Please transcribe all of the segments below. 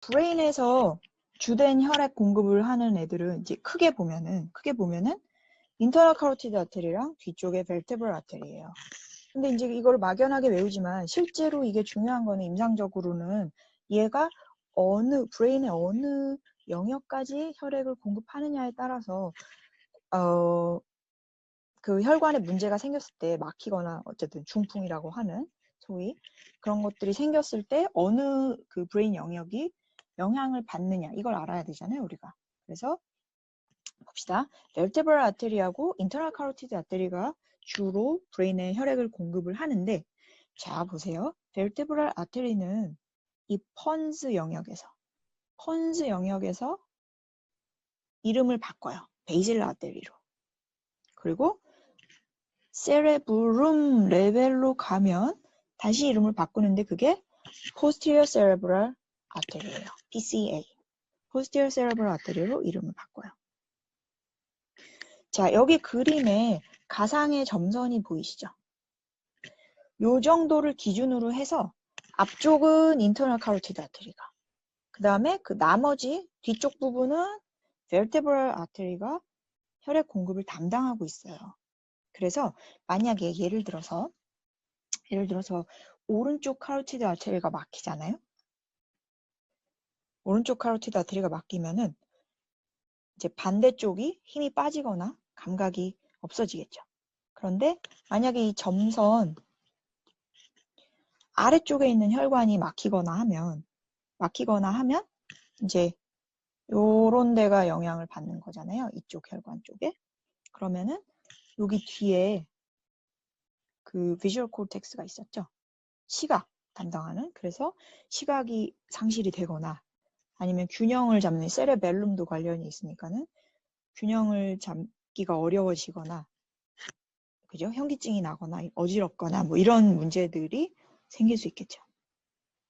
브레인에서 주된 혈액 공급을 하는 애들은 이제 크게 보면은 인터널 카로티드 아테리랑 뒤쪽에 벨테브럴 아테리예요. 근데 이제 이걸 막연하게 외우지만 실제로 이게 중요한 거는 임상적으로는 얘가 브레인의 어느 영역까지 혈액을 공급하느냐에 따라서 그 혈관에 문제가 생겼을 때 막히거나 어쨌든 중풍이라고 하는 소위 그런 것들이 생겼을 때 어느 그 브레인 영역이 영향을 받느냐 이걸 알아야 되잖아요, 우리가. 그래서 봅시다. 벨테브럴 아테리하고 인터널 카로티드 아테리가 주로 브레인에 혈액을 공급을 하는데, 자 보세요. 벨테브럴 아테리는 이 펀스 영역에서 이름을 바꿔요. 베이실러 아테리로. 그리고 세레브룸 레벨로 가면 다시 이름을 바꾸는데 그게 posterior cerebral artery예요. PCA. posterior cerebral artery로 이름을 바꿔요. 자, 여기 그림에 가상의 점선이 보이시죠? 요 정도를 기준으로 해서 앞쪽은 internal carotid artery가, 그 다음에 그 나머지 뒤쪽 부분은 vertebral artery가 혈액 공급을 담당하고 있어요. 그래서 만약에 예를 들어서 오른쪽 카로티드 아테리가 막히잖아요. 오른쪽 카로티드 아테리가 막히면은 이제 반대쪽이 힘이 빠지거나 감각이 없어지겠죠. 그런데 만약에 이 점선 아래쪽에 있는 혈관이 막히거나 하면 이제 요런 데가 영향을 받는 거잖아요. 이쪽 혈관 쪽에. 그러면은 여기 뒤에 그 비주얼 코텍스가 있었죠. 시각 담당하는. 그래서 시각이 상실이 되거나 아니면 균형을 잡는 세레벨룸도 관련이 있으니까는 균형을 잡기가 어려워지거나, 그죠? 현기증이 나거나 어지럽거나 뭐 이런 문제들이 생길 수 있겠죠.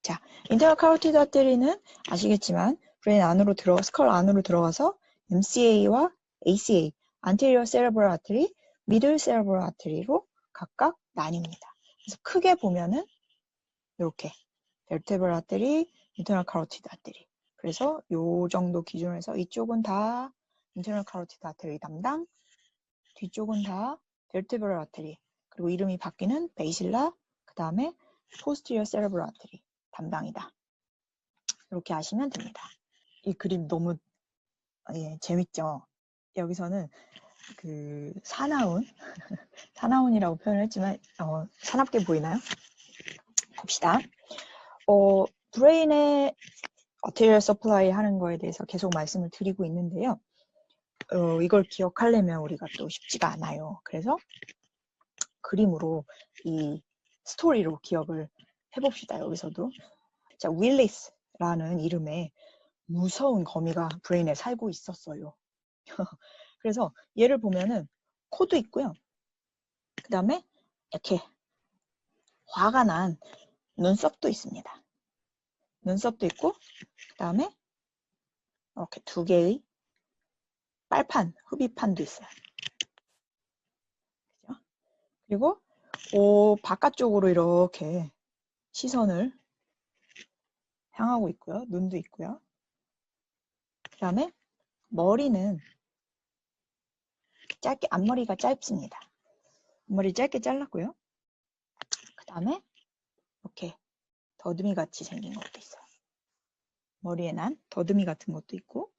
자, 인터널 카로티드 아테리는 아시겠지만 브레인 안으로 스컬 안으로 들어가서 MCA와 ACA, anterior cerebral artery, middle cerebral artery로 각각 나뉩니다. 그래서 크게 보면은 이렇게 vertebral artery, internal carotid artery. 그래서 요 정도 기준으로 해서 이쪽은 다 internal carotid artery 담당, 뒤쪽은 다 vertebral artery, 그리고 이름이 바뀌는 베이실라, 그 다음에 posterior cerebral artery 담당이다. 이렇게 아시면 됩니다. 이 그림 너무 재밌죠? 여기서는 그 사나운이라고 표현을 했지만 사납게 보이나요? 봅시다. 브레인의 어테리얼 서플라이 하는 거에 대해서 계속 말씀을 드리고 있는데요. 이걸 기억하려면 우리가 또 쉽지가 않아요. 그래서 그림으로 이 스토리로 기억을 해봅시다. 여기서도. 자, 윌리스라는 이름의 무서운 거미가 브레인에 살고 있었어요. 그래서 얘를 보면은 코도 있고요. 그 다음에 이렇게 화가 난 눈썹도 있습니다. 눈썹도 있고, 그 다음에 이렇게 두 개의 빨판, 흡입판도 있어요. 그죠? 그리고 바깥쪽으로 이렇게 시선을 향하고 있고요. 눈도 있고요. 그 다음에 머리는 짧게, 앞머리가 짧습니다. 앞머리 짧게 잘랐고요. 그 다음에 이렇게 더듬이 같이 생긴 것도 있어요. 머리에 난 더듬이 같은 것도 있고,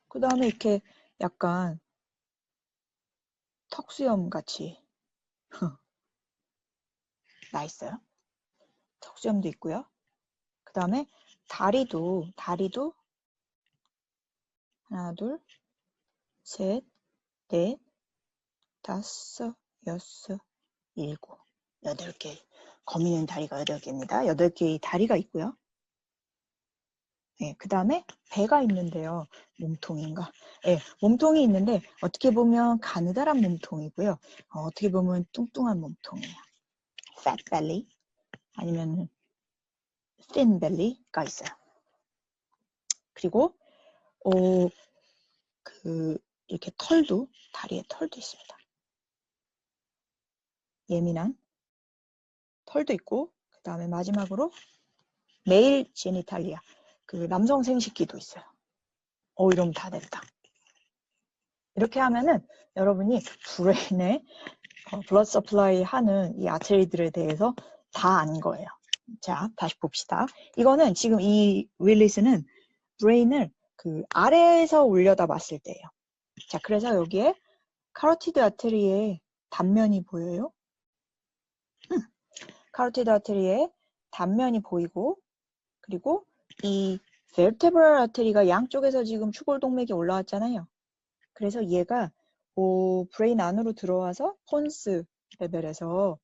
그 다음에 이렇게 약간 턱수염 같이 나 있어요. 턱수염도 있고요. 그 다음에 다리도 하나, 둘, 셋, 넷, 다섯, 여섯, 일곱, 8개. 거미는 다리가 8개입니다. 8개의 다리가 있고요. 네, 그 다음에 배가 있는데요. 몸통인가? 네, 몸통이 있는데 어떻게 보면 가느다란 몸통이고요. 어떻게 보면 뚱뚱한 몸통이에요. fat belly 아니면 thin belly가 있어요. 그리고 이렇게 다리에 털도 있습니다. 예민한 털도 있고, 그 다음에 마지막으로 메일 제니탈리아, 그 남성 생식기도 있어요. 이러면 다 됐다. 이렇게 하면은 여러분이 브레인에 블러드 서플라이 하는 이 아테리들에 대해서 다 아는 거예요. 자, 다시 봅시다. 이거는 지금 이 윌리스는 브레인을 그 아래에서 올려다 봤을 때예요. 자, 그래서 여기에 카로티드 아테리의 단면이 보여요. 카로티드 아테리의 단면이 보이고, 그리고 이 vertebral 아테리가 양쪽에서 지금 추골동맥이 올라왔잖아요. 그래서 얘가 브레인 안으로 들어와서 폰스 레벨에서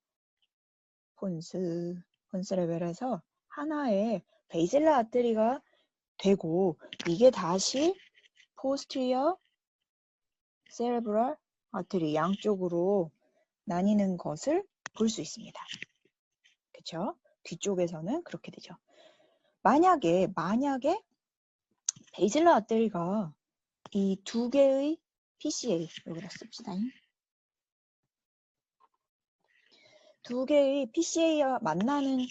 하나의 베이셀라 아테리가 되고, 이게 다시 posterior cerebral artery 양쪽으로 나뉘는 것을 볼 수 있습니다. 그쵸? 뒤쪽에서는 그렇게 되죠. 만약에 베이셀라 아테리가 이 두 개의 PCA, 여기다 씁시다. 두 개의 PCA와 만나는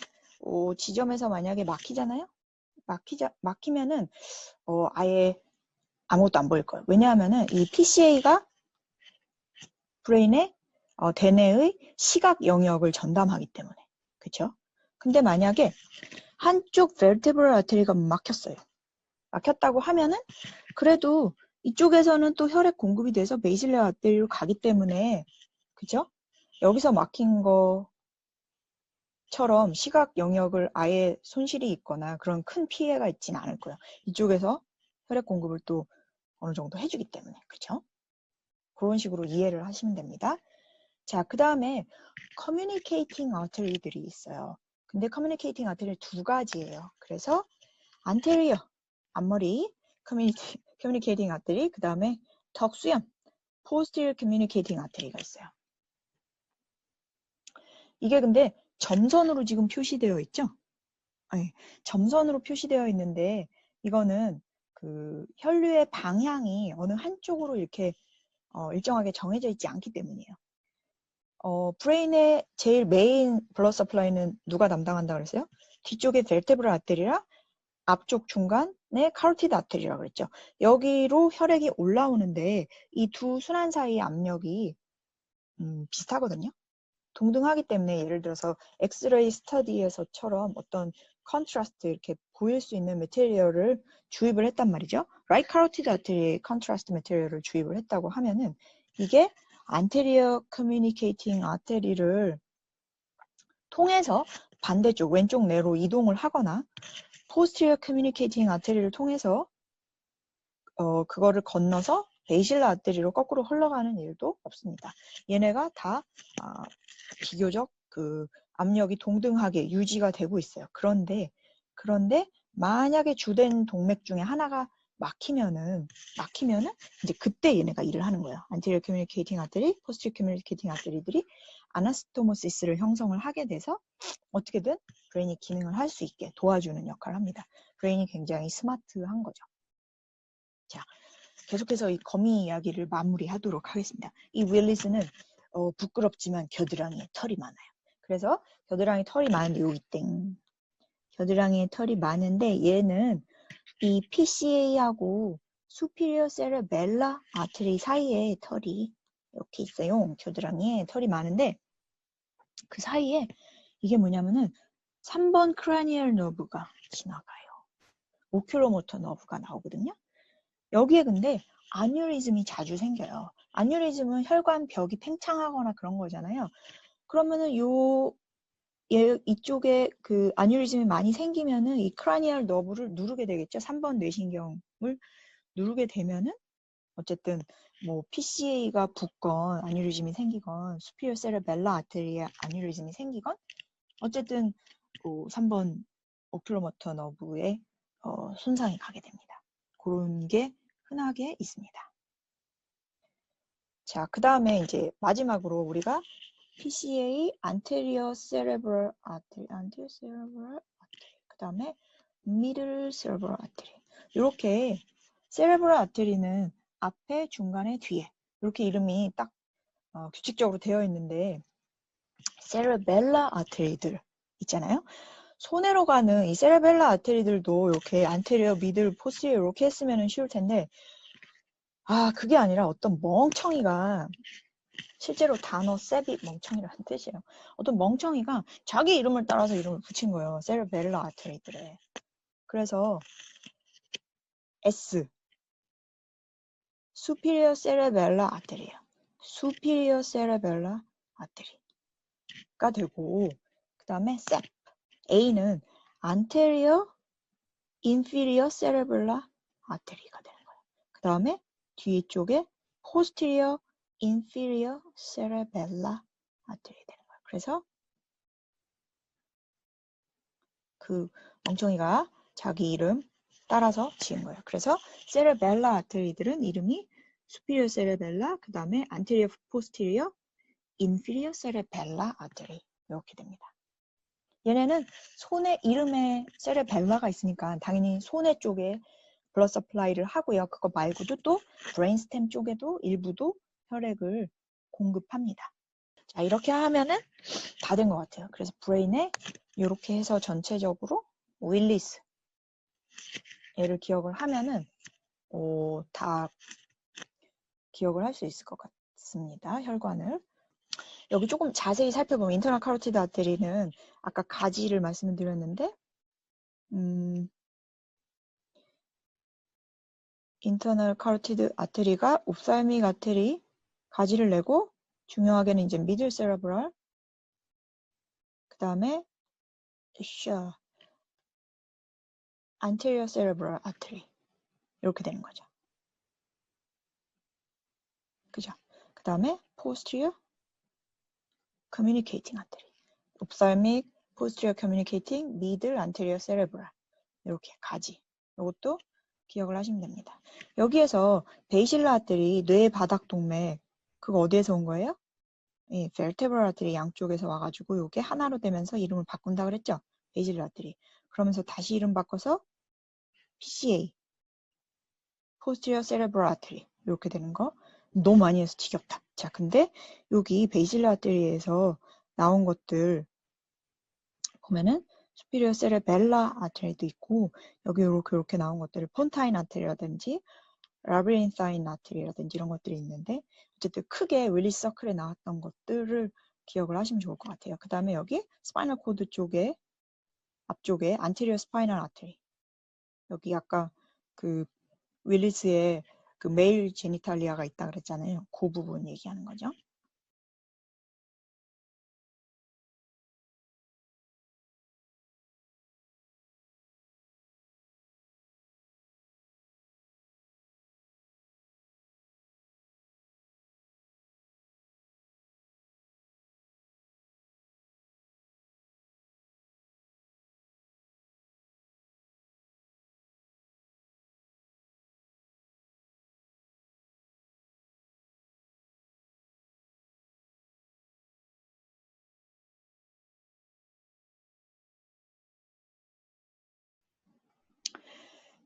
지점에서 만약에 막히잖아요? 막히면은 아예 아무것도 안 보일 거예요. 왜냐하면은 이 PCA가 브레인의 대뇌의 시각 영역을 전담하기 때문에. 그쵸? 근데 만약에 한쪽 vertebral artery가 막혔어요. 막혔다고 하면은 그래도 이쪽에서는 또 혈액 공급이 돼서 베이실라 아테리로 가기 때문에, 그죠? 여기서 막힌 것처럼 시각 영역을 아예 손실이 있거나 그런 큰 피해가 있지는 않을 거예요. 이쪽에서 혈액 공급을 또 어느 정도 해주기 때문에, 그죠? 그런 식으로 이해를 하시면 됩니다. 자, 그 다음에 커뮤니케이팅 아테리들이 있어요. 근데 커뮤니케이팅 아테리 두 가지예요. 그래서 안테리어, 앞머리, 커뮤니케이팅 아테리, 그 다음에 덕수염, posterior communicating artery가 있어요. 이게 근데 점선으로 지금 표시되어 있죠? 아니, 점선으로 표시되어 있는데 이거는 그 혈류의 방향이 어느 한쪽으로 이렇게 일정하게 정해져 있지 않기 때문이에요. 브레인의 제일 메인 블러드 서플라이는 누가 담당한다 그랬어요? 뒤쪽에 vertebral artery랑 앞쪽 중간에 카로티드 아테리라고 그랬죠. 여기로 혈액이 올라오는데 이 두 순환 사이의 압력이 비슷하거든요. 동등하기 때문에 예를 들어서 엑스레이 스터디에서처럼 어떤 컨트라스트 이렇게 보일 수 있는 매테리얼을 주입을 했단 말이죠. 라이트 카로티드 아테리에 컨트라스트 매테리얼을 주입을 했다고 하면은 이게 안테리어 커뮤니케이팅 아테리를 통해서 반대쪽 왼쪽 뇌로 이동을 하거나 posterior communicating artery를 통해서 그거를 건너서 베이실라 아테리로 거꾸로 흘러가는 일도 없습니다. 얘네가 다 비교적 그 압력이 동등하게 유지가 되고 있어요. 그런데 만약에 주된 동맥 중에 하나가 막히면은 이제 그때 얘네가 일을 하는 거예요. anterior communicating artery, posterior communicating artery들이 아나스토모시스를 형성을 하게 돼서 어떻게든 브레인이 기능을 할 수 있게 도와주는 역할을 합니다. 브레인이 굉장히 스마트한 거죠. 자, 계속해서 이 거미 이야기를 마무리하도록 하겠습니다. 이 윌리스는 부끄럽지만 겨드랑이에 털이 많아요. 그래서 겨드랑이 털이 많은데 여기 땡. 겨드랑이에 털이 많은데 얘는 이 PCA하고 superior cerebellar artery 사이에 털이 이렇게 있어요. 겨드랑이에 털이 많은데 그 사이에 이게 뭐냐면은 3번 cranial nerve가 지나가요. 오큘로모터 너브가 나오거든요. 여기에 근데 아뉴리즘이 자주 생겨요. 아뉴리즘은 혈관 벽이 팽창하거나 그런 거잖아요. 그러면은 이쪽에 그 아뉴리즘이 많이 생기면은 이 크라니얼 너브를 누르게 되겠죠. 3번 뇌신경을 누르게 되면은 어쨌든 뭐 PCA가 붓건 아뉴리즘이 생기건 superior cerebellar artery에 아뉴리즘이 생기건 어쨌든 3번 오큘로모터 너브에 손상이 가게 됩니다. 그런 게 흔하게 있습니다. 자, 그 다음에 이제 마지막으로 우리가 PCA, anterior cerebral artery, 그 다음에 middle cerebral artery. 이렇게 cerebral artery는 앞에, 중간에, 뒤에 이렇게 이름이 딱 규칙적으로 되어 있는데 cerebellar artery들 있잖아요. 손해로 가는 이 세레벨라 아테리들도 이렇게 안테리어, 미들, 포스티리어 이렇게 했으면 쉬울 텐데 그게 아니라 어떤 멍청이가 실제로 단어 세비 멍청이라는 뜻이에요. 어떤 멍청이가 자기 이름을 따라서 이름을 붙인 거예요. 세레벨라 아테리들에. 그래서 S superior cerebellar artery예요. superior cerebellar artery가 되고 그 다음에 SEP A는 anterior inferior cerebellar artery가 되는 거예요. 그 다음에 뒤쪽에 posterior inferior cerebellar artery 되는 거예요. 그래서 그 멍청이가 자기 이름 따라서 지은 거예요. 그래서 cerebellar artery들은 이름이 superior cerebellar, 그 다음에 anterior posterior inferior cerebellar artery 이렇게 됩니다. 얘네는 손에 이름에 cerebellar가 있으니까 당연히 손에 쪽에 blood supply를 하고요. 그거 말고도 또 brainstem 쪽에도 일부도 혈액을 공급합니다. 자, 이렇게 하면은 다 된 것 같아요. 그래서 브레인에 이렇게 해서 전체적으로 윌리스 얘를 기억을 하면은 다 기억을 할 수 있을 것 같습니다. 혈관을. 여기 조금 자세히 살펴보면 인터널 카로티드 아테리는 아까 가지를 말씀을 드렸는데 인터널 카로티드 아테리가 옵살믹 아테리 가지를 내고 중요하게는 이제 미들 세레브럴 그 다음에 안테리어 세레브럴 아테리 이렇게 되는 거죠. 그죠? 그 다음에 posterior communicating artery 옵살믹 posterior communicating middle anterior cerebral 이렇게 가지 이것도 기억을 하시면 됩니다. 여기에서 베이실라 아테리 뇌 바닥 동맥 그거 어디에서 온 거예요? 이 vertebral artery 양쪽에서 와가지고 이게 하나로 되면서 이름을 바꾼다 그랬죠? 베이실라 아테리 그러면서 다시 이름 바꿔서 PCA posterior cerebral artery 이렇게 되는 거 너무 많이 해서 지겹다. 자, 근데 여기 베이실라 아테리에서 나온 것들 보면은 superior cerebellar artery도 있고 여기 이렇게 나온 것들을 폰타인 아테리라든지 라비린타인 아테리라든지 이런 것들이 있는데 어쨌든 크게 윌리스 서클에 나왔던 것들을 기억을 하시면 좋을 것 같아요. 그 다음에 여기 스파이널 코드 쪽에 앞쪽에 anterior spinal artery 여기 아까 그 윌리스의 그 메일 제니탈리아가 있다 그랬잖아요. 그 부분 얘기하는 거죠.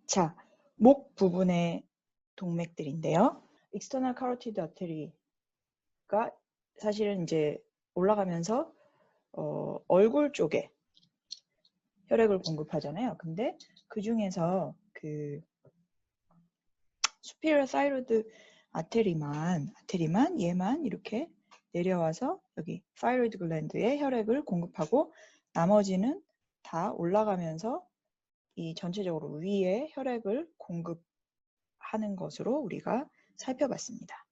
자, 목 부분의 동맥들인데요. external carotid artery가 사실은 이제 올라가면서 얼굴 쪽에 혈액을 공급하잖아요. 근데 그 중에서 그 superior thyroid 아테리만 얘만 이렇게 내려와서 여기 thyroid gland에 혈액을 공급하고 나머지는 다 올라가면서 이 전체적으로 위에 혈액을 공급하는 것으로 우리가 살펴봤습니다.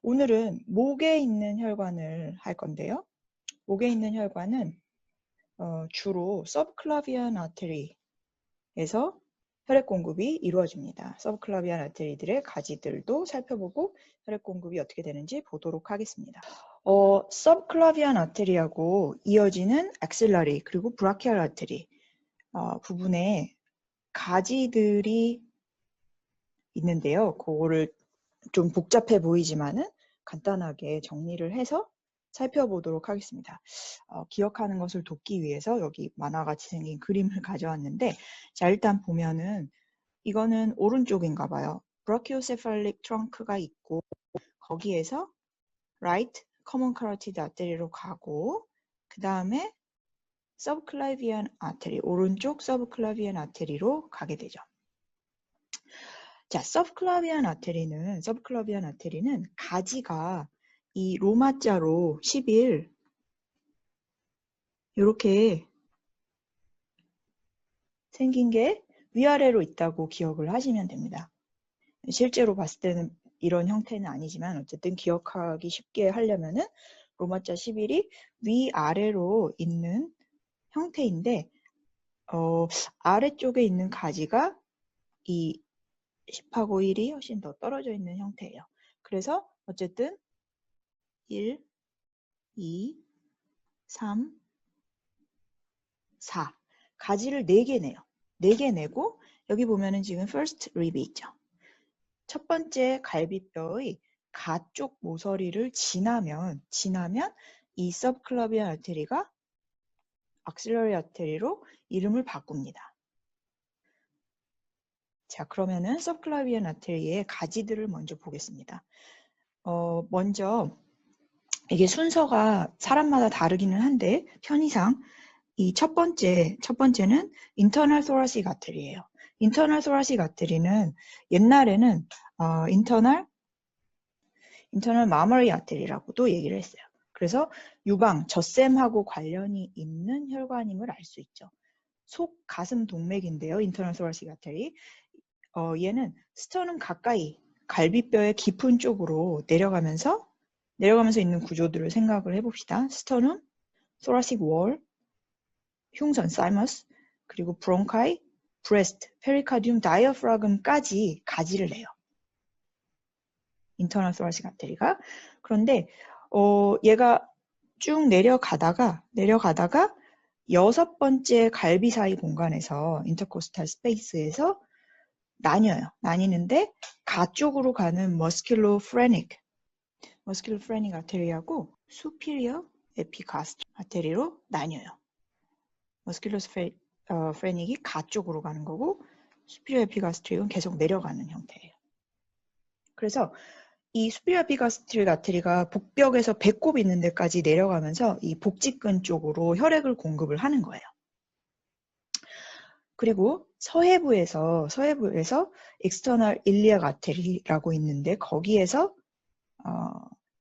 오늘은 목에 있는 혈관을 할 건데요. 목에 있는 혈관은 주로 subclavian artery에서 혈액 공급이 이루어집니다. 서브클라비안 아테리들의 가지들도 살펴보고 혈액 공급이 어떻게 되는지 보도록 하겠습니다. 서브클라비안 아테리하고 이어지는 axillary 그리고 브라키알 아테리 부분에 가지들이 있는데요. 그거를 좀 복잡해 보이지만은 간단하게 정리를 해서 살펴보도록 하겠습니다. 기억하는 것을 돕기 위해서 여기 만화같이 생긴 그림을 가져왔는데 자 일단 보면은 이거는 오른쪽인가 봐요. 브라키오세팔릭 트렁크가 있고 거기에서 right common carotid artery로 가고 그 다음에 서브클라비안 아테리, 오른쪽 서브클라비안 아테리로 가게 되죠. 자, 서브클라비안 아테리는 가지가 이 로마자로 11 이렇게 생긴 게 위아래로 있다고 기억을 하시면 됩니다. 실제로 봤을 때는 이런 형태는 아니지만 어쨌든 기억하기 쉽게 하려면은 로마자 11이 위아래로 있는 형태인데 아래쪽에 있는 가지가 이 10하고 1이 훨씬 더 떨어져 있는 형태예요. 그래서 어쨌든 1, 2, 3, 4 가지를 4개 내요. 4개 내고 여기 보면은 지금 first rib이 있죠. 첫 번째 갈비뼈의 가쪽 모서리를 지나면 이 subclavian artery가 axillary artery로 이름을 바꿉니다. 자, 그러면은 subclavian artery의 가지들을 먼저 보겠습니다. 먼저 이게 순서가 사람마다 다르기는 한데 편의상 이 첫 번째는 internal thoracic artery예요. internal thoracic artery는 옛날에는 internal mammary artery라고도 얘기를 했어요. 그래서 유방, 젖샘하고 관련이 있는 혈관임을 알 수 있죠. 속 가슴 동맥인데요. internal thoracic artery. 얘는 스터넘 가까이 갈비뼈의 깊은 쪽으로 내려가면서 있는 구조들을 생각을 해봅시다. 스터넘, thoracic wall, 흉선, thymus, 그리고 브론카이, breast, pericardium, diaphragm까지 가지를 내요. internal thoracic artery가. 그런데 얘가 쭉 내려가다가 6번째 갈비 사이 공간에서 intercostal space에서 나뉘는데 가쪽으로 가는 musculophrenic artery하고 superior epigastric artery로 나뉘어요. musculophrenic 가쪽으로 가는 거고 superior epigastric은 계속 내려가는 형태예요. 그래서 이 superior epigastric artery가 복벽에서 배꼽 있는 데까지 내려가면서 이 복직근 쪽으로 혈액을 공급을 하는 거예요. 그리고 서해부에서 external iliac artery라고 있는데 거기에서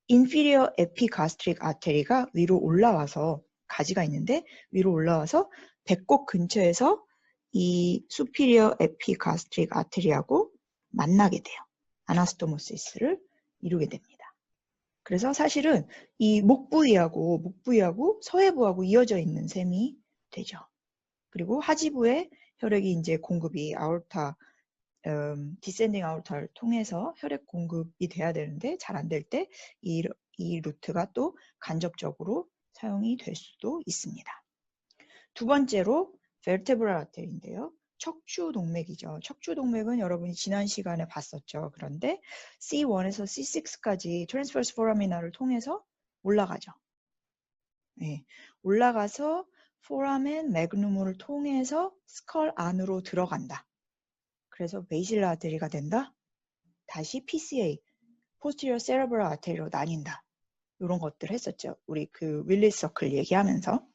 inferior epigastric artery가 위로 올라와서 가지가 있는데 위로 올라와서 배꼽 근처에서 이 superior epigastric artery하고 만나게 돼요. 아나스토모시스를 이루게 됩니다. 그래서 사실은 이 목 부위하고 서해부하고 이어져 있는 셈이 되죠. 그리고 하지부에 혈액이 이제 공급이 아orta, 디센딩 아orta를 통해서 혈액 공급이 돼야 되는데 잘 안 될 때 이 루트가 또 간접적으로 사용이 될 수도 있습니다. 두 번째로 vertebral artery인데요. 척추 동맥이죠. 척추 동맥은 여러분이 지난 시간에 봤었죠. 그런데 C1에서 C6까지 transverse foraminar을 통해서 올라가죠. 네, 올라가서 foramen magnum을 통해서 스컬 안으로 들어간다. 그래서 basilar artery가 된다. 다시 PCA, posterior cerebral artery로 나뉜다. 이런 것들 했었죠. 우리 그 윌리스 서클 얘기하면서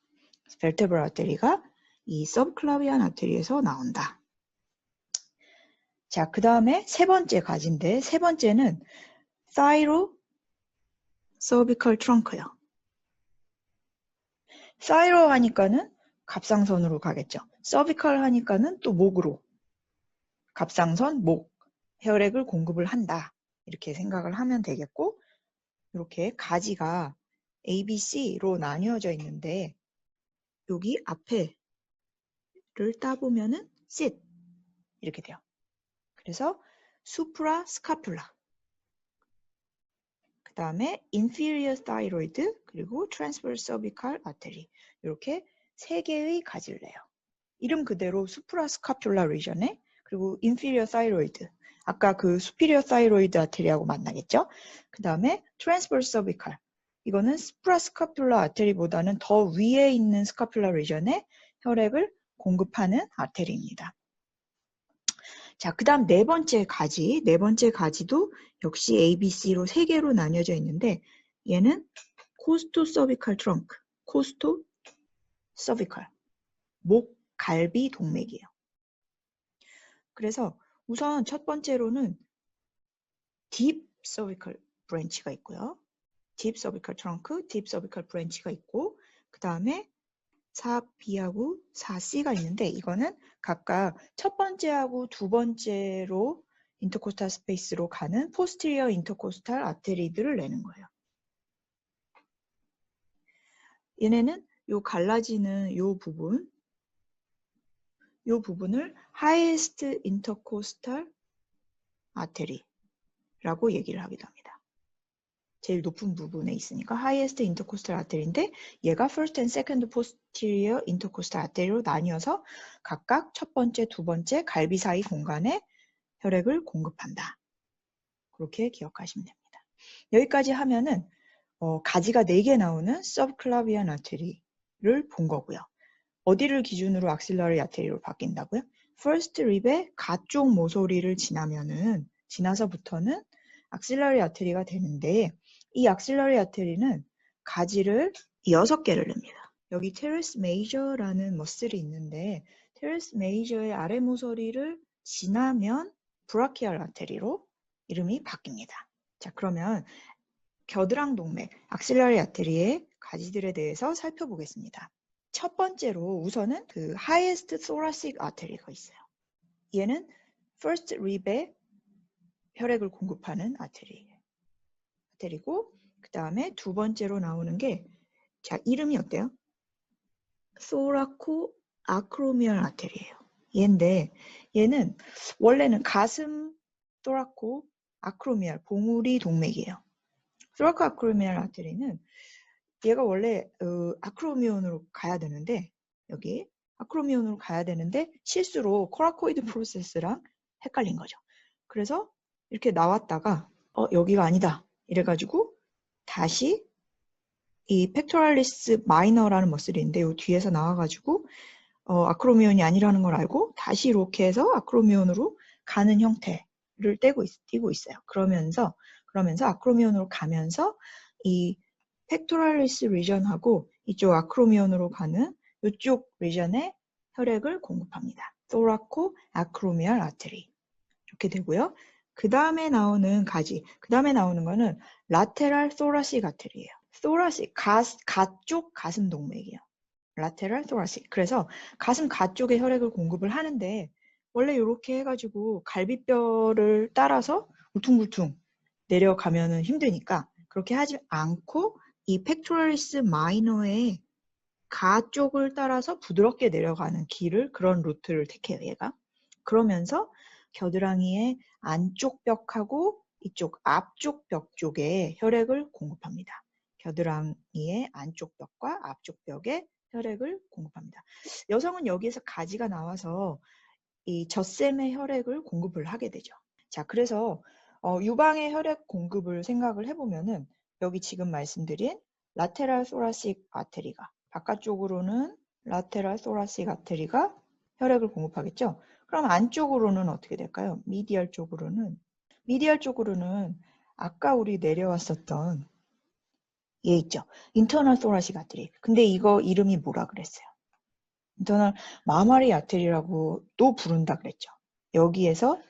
vertebral artery가 이 subclavian artery에서 나온다. 자, 그 다음에 세 번째 가지인데 세 번째는 thyrocervical trunk요. thyro 하니까는 갑상선으로 가겠죠. cervical 하니까는 또 목으로 갑상선, 목, 혈액을 공급을 한다. 이렇게 생각을 하면 되겠고 이렇게 가지가 A, B, C로 나뉘어져 있는데 여기 앞에를 따보면은 sit 이렇게 돼요. 그래서 suprascapular 그 다음에 inferior thyroid 그리고 transverse cervical artery 이렇게 세 개의 가지를 내요. 이름 그대로 suprascapular region에 그리고 inferior thyroid 아까 그 superior thyroid artery하고 만나겠죠. 그 다음에 transverse cervical 이거는 suprascapular artery보다는 더 위에 있는 scapular region에 혈액을 공급하는 아테리입니다. 자, 그 다음 네 번째 가지도 역시 A, B, C로 세 개로 나뉘어져 있는데 얘는 costocervical trunk, costocervical 목 갈비 동맥이에요. 그래서 우선 첫 번째로는 deep cervical branch가 있고요. deep cervical trunk, deep cervical branch가 있고 그 다음에 4B하고 4C가 있는데 이거는 각각 첫 번째하고 두 번째로 인터코스탈 스페이스로 가는 posterior intercostal artery들을 내는 거예요. 얘네는 요 갈라지는 요 부분을 highest intercostal artery라고 얘기를 하기도 합니다. 제일 높은 부분에 있으니까 highest intercostal artery인데 얘가 first and second posterior intercostal artery로 나뉘어서 각각 첫 번째, 두 번째 갈비 사이 공간에 혈액을 공급한다. 그렇게 기억하시면 됩니다. 여기까지 하면은 가지가 4개 나오는 subclavian artery를 본 거고요. 어디를 기준으로 axillary artery로 바뀐다고요? first rib의 가쪽 모서리를 지나서부터는 axillary artery가 되는데 이 axillary artery는 가지를 6개를 냅니다. 여기 teres major라는 머슬이 있는데 teres major의 아래 모서리를 지나면 brachial artery로 이름이 바뀝니다. 자, 그러면 겨드랑 동맥, axillary artery의 가지들에 대해서 살펴보겠습니다. 첫 번째로 우선은 그 highest thoracic artery가 있어요. 얘는 first rib에 혈액을 공급하는 아테리고 그 다음에 두 번째로 나오는 게 자, 이름이 어때요? thoracoacromial artery예요. 얘인데 얘는 원래는 가슴 thoracoacromial 봉우리 동맥이에요. thoracoacromial artery는 얘가 원래 아크로미온으로 가야 되는데 여기 아크로미온으로 가야 되는데 실수로 코라코이드 프로세스랑 헷갈린 거죠. 그래서 이렇게 나왔다가 여기가 아니다 이래가지고 다시 이 팩토랄리스 마이너라는 머슬이 있는데 요 뒤에서 나와가지고 아크로미온이 아니라는 걸 알고 다시 이렇게 해서 아크로미온으로 가는 형태를 띄고 있어요. 그러면서 아크로미온으로 가면서 이 팩토랄리스 리전하고 이쪽 아크로미온으로 가는 이쪽 리전에 혈액을 공급합니다. thoraco acromial artery 이렇게 되고요. 그 다음에 나오는 그 다음에 나오는 거는 lateral thoracic artery예요. thoracic 가쪽 가슴 동맥이에요. lateral thoracic. 그래서 가슴 가쪽에 혈액을 공급을 하는데 원래 이렇게 해가지고 갈비뼈를 따라서 울퉁불퉁 내려가면은 힘드니까 그렇게 하지 않고 이 팩토랄리스 마이너의 가 쪽을 따라서 부드럽게 내려가는 그런 루트를 택해요, 얘가. 그러면서 겨드랑이의 안쪽 벽하고 이쪽 앞쪽 벽 쪽에 혈액을 공급합니다. 겨드랑이의 안쪽 벽과 앞쪽 벽에 혈액을 공급합니다. 여성은 여기에서 가지가 나와서 이 젖샘의 혈액을 공급을 하게 되죠. 자, 그래서 유방의 혈액 공급을 생각을 해보면은 여기 지금 말씀드린 라테랄 소라식 아테리가 바깥쪽으로는 라테랄 소라식 아테리가 혈액을 공급하겠죠. 그럼 안쪽으로는 어떻게 될까요? 미디얼 쪽으로는 아까 우리 내려왔었던 얘 있죠. 인터널 소라식 아테리. 근데 이거 이름이 뭐라 그랬어요? 인터널 마마리 아테리라고 또 부른다 그랬죠. 여기에서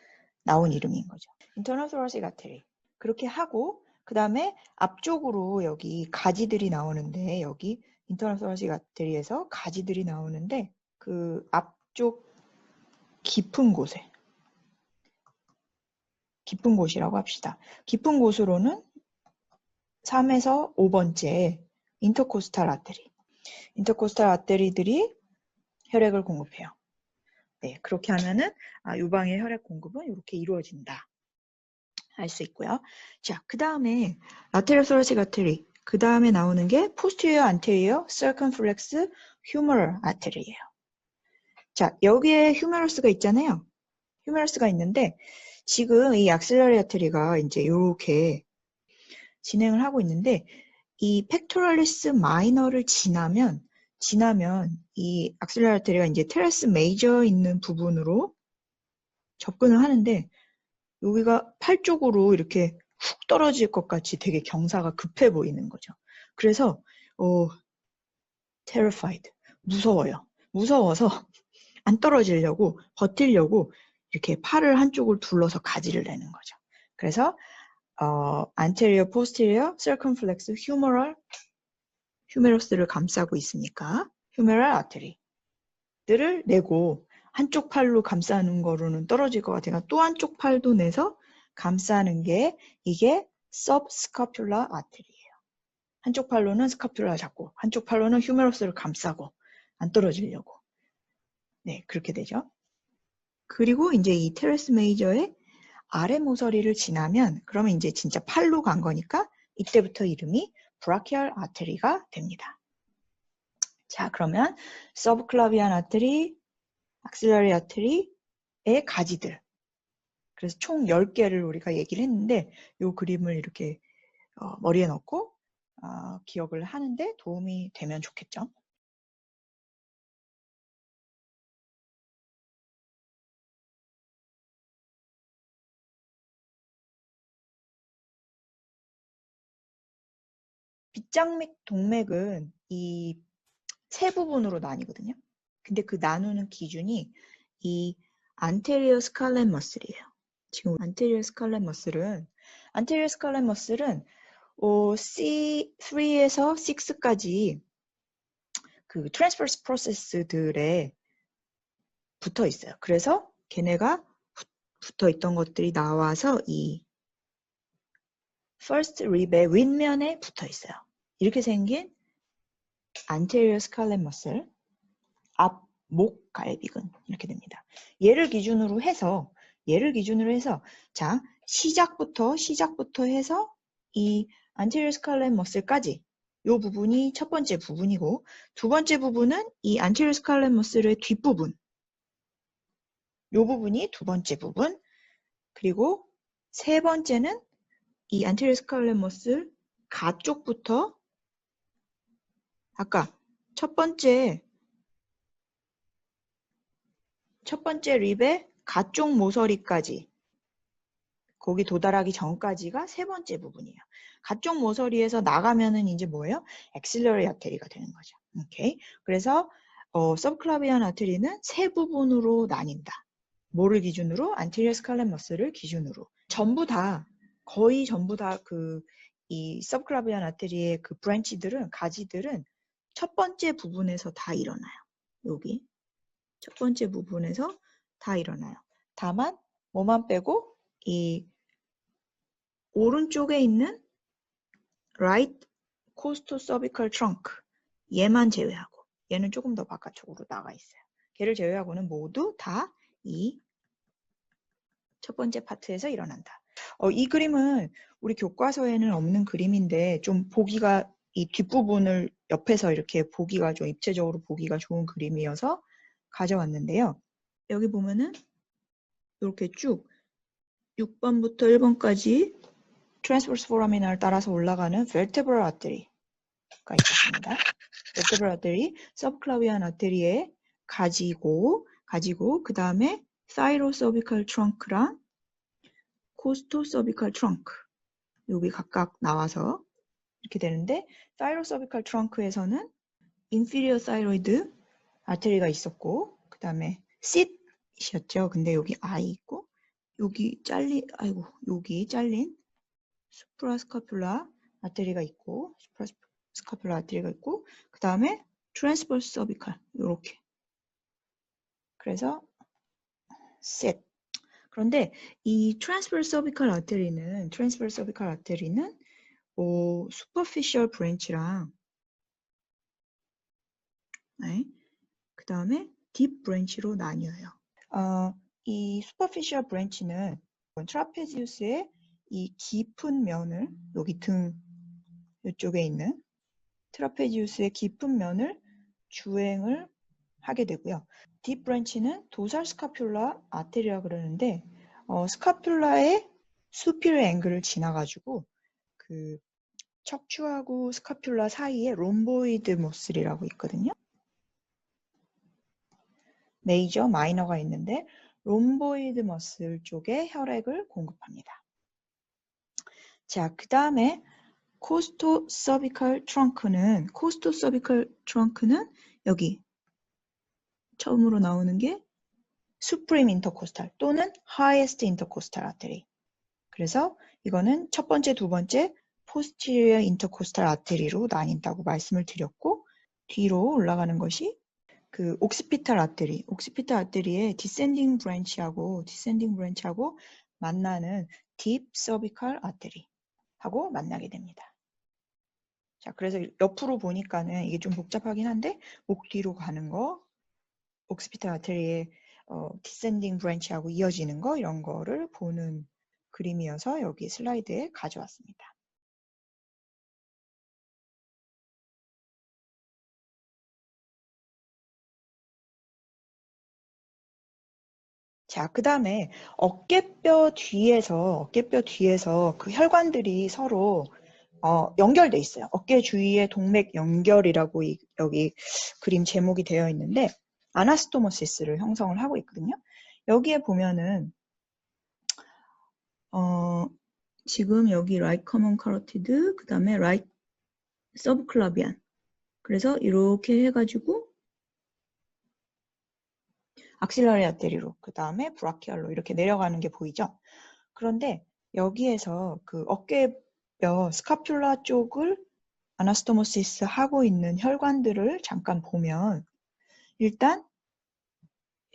나온 이름인 거죠. 인터널 소라식 아테리. 그렇게 하고 그 다음에 앞쪽으로 여기 가지들이 나오는데 여기 인터널 소라식 아테리에서 가지들이 나오는데 그 앞쪽 깊은 곳이라고 합시다. 깊은 곳으로는 3에서 5번째 인터코스탈 아테리들이 혈액을 공급해요. 네, 그렇게 하면은 유방의 혈액 공급은 이렇게 이루어진다. 알 수 있고요. 자, 그 다음에 라테럴 소라식 아테리. 그 다음에 나오는 게 posterior anterior circumflex humeral artery예요. 자, 여기에 휴메러스가 있잖아요. 휴메러스가 있는데 지금 이 axillary artery가 이제 이렇게 진행을 하고 있는데 이 팩토랄리스 마이너를 지나면 이 axillary artery가 이제 teres major 있는 부분으로 접근을 하는데 여기가 팔 쪽으로 이렇게 훅 떨어질 것 같이 되게 경사가 급해 보이는 거죠. 그래서 terrified, 무서워요. 무서워서 안 떨어지려고 버티려고 이렇게 팔을 한쪽을 둘러서 가지를 내는 거죠. 그래서 anterior, posterior, circumflex, humerus를 감싸고 있으니까 humeral artery들을 내고 한쪽 팔로 감싸는 거로는 떨어질 것 같으니까 또 한쪽 팔도 내서 감싸는 게 이게 subscapular artery예요. 한쪽 팔로는 스카퓰라 잡고 한쪽 팔로는 휴메러스를 감싸고 안 떨어지려고. 네, 그렇게 되죠. 그리고 이제 이 테레스 메이저의 아래 모서리를 지나면 그러면 이제 진짜 팔로 간 거니까 이때부터 이름이 브라키얼 아테리가 됩니다. 자, 그러면 서브클라비안 아테리, 악실러리 아테리의 가지들. 그래서 총 10개를 우리가 얘기를 했는데 이 그림을 이렇게 머리에 넣고 기억을 하는데 도움이 되면 좋겠죠. 빗장맥 동맥은 이 세 부분으로 나뉘거든요. 근데 그 나누는 기준이 이 anterior scarlet muscle이에요. 지금 anterior scarlet muscle은 C3에서 6까지 그 transverse process들에 붙어 있어요. 그래서 걔네가 붙어 있던 것들이 나와서 이 first rib의 윗면에 붙어 있어요. 이렇게 생긴 anterior scarlet muscle, 앞 목 갈비근 이렇게 됩니다. 얘를 기준으로 해서 자, 시작부터 해서 이 anterior scarlet muscle까지 이 부분이 첫 번째 부분이고 두 번째 부분은 이 anterior scarlet muscle의 뒷부분 이 부분이 두 번째 부분 그리고 세 번째는 이 anterior scarlet muscle 가쪽부터 아까 첫 번째 립의 가쪽 모서리까지 거기 도달하기 전까지가 세 번째 부분이에요. 가쪽 모서리에서 나가면은 이제 뭐예요? 엑실러리 아테리가 되는 거죠. 오케이. 그래서 서브클라비안 아테리는 세 부분으로 나뉜다. 뭐를 기준으로? 안테리어 스칼렛 머슬을 기준으로. 거의 전부 다 이 서브클라비안 아테리의 그 브랜치들은 가지들은 첫 번째 부분에서 다 일어나요. 여기. 첫 번째 부분에서 다 일어나요. 다만 뭐만 빼고 이 오른쪽에 있는 right costocervical trunk 얘만 제외하고 얘는 조금 더 바깥쪽으로 나가 있어요. 걔를 제외하고는 모두 다 이 첫 번째 파트에서 일어난다. 이 그림은 우리 교과서에는 없는 그림인데 좀 보기가 이 뒷부분을 옆에서 이렇게 보기가 좀 입체적으로 보기가 좋은 그림이어서 가져왔는데요. 여기 보면은 이렇게 쭉 6번부터 1번까지 transverse foraminal 따라서 올라가는 vertebral artery가 있습니다. vertebral artery, subclavian artery에 가지고 그 다음에 thyrocervical trunk랑 costocervical trunk 여기 각각 나와서 이렇게 되는데 thyrocervical trunk에서는 inferior thyroid artery가 있었고 그 다음에 sit이었죠. 근데 여기 I 있고 여기 잘린 수프라스카퓰라 아테리가 있고 그 다음에 트랜스버스 서비칼 이렇게 그래서 셋 그런데 이 트랜스버스 서비칼 아테리는 슈퍼피셜 브랜치랑 그 다음에 딥 브랜치로 나뉘어요. 이 슈퍼피셜 브랜치는 트라페지우스의 이 깊은 면을 여기 등 이쪽에 있는 트라페지우스의 깊은 면을 주행을 하게 되고요. 딥 브랜치는 도살 스카퓰라 아테리라 그러는데 스카퓰라의 수피르 앵글을 지나가지고 그 척추하고 스카퓰라 사이에 롬보이드 머슬이라고 있거든요. 메이저, 마이너가 있는데 롬보이드 머슬 쪽에 혈액을 공급합니다. 자, 그 다음에 코스토서비컬 트렁크는 여기 처음으로 나오는 게 supreme intercostal 또는 highest intercostal artery. 그래서 이거는 첫 번째, 두 번째 posterior intercostal artery로 나뉜다고 말씀을 드렸고, 뒤로 올라가는 것이 그 occipital artery, occipital artery의 descending branch하고 만나는 deep cervical artery 하고 만나게 됩니다. 자, 그래서 옆으로 보니까는 이게 좀 복잡하긴 한데 목 뒤로 가는 거, occipital artery의 descending branch하고 이어지는 거 이런 거를 보는 그림이어서 여기 슬라이드에 가져왔습니다. 자, 그 다음에 어깨뼈 뒤에서 그 혈관들이 서로 연결돼 있어요. 어깨 주위에 동맥 연결이라고 여기 그림 제목이 되어 있는데 아나스토모시스를 형성을 하고 있거든요. 여기에 보면은 지금 여기 right common carotid, 그 다음에 right subclavian. 그래서 이렇게 해가지고 악실라리 아테리로, 그 다음에 브라키알로 이렇게 내려가는 게 보이죠? 그런데 여기에서 그 어깨뼈 스카퓰라 쪽을 아나스토모시스 하고 있는 혈관들을 잠깐 보면 일단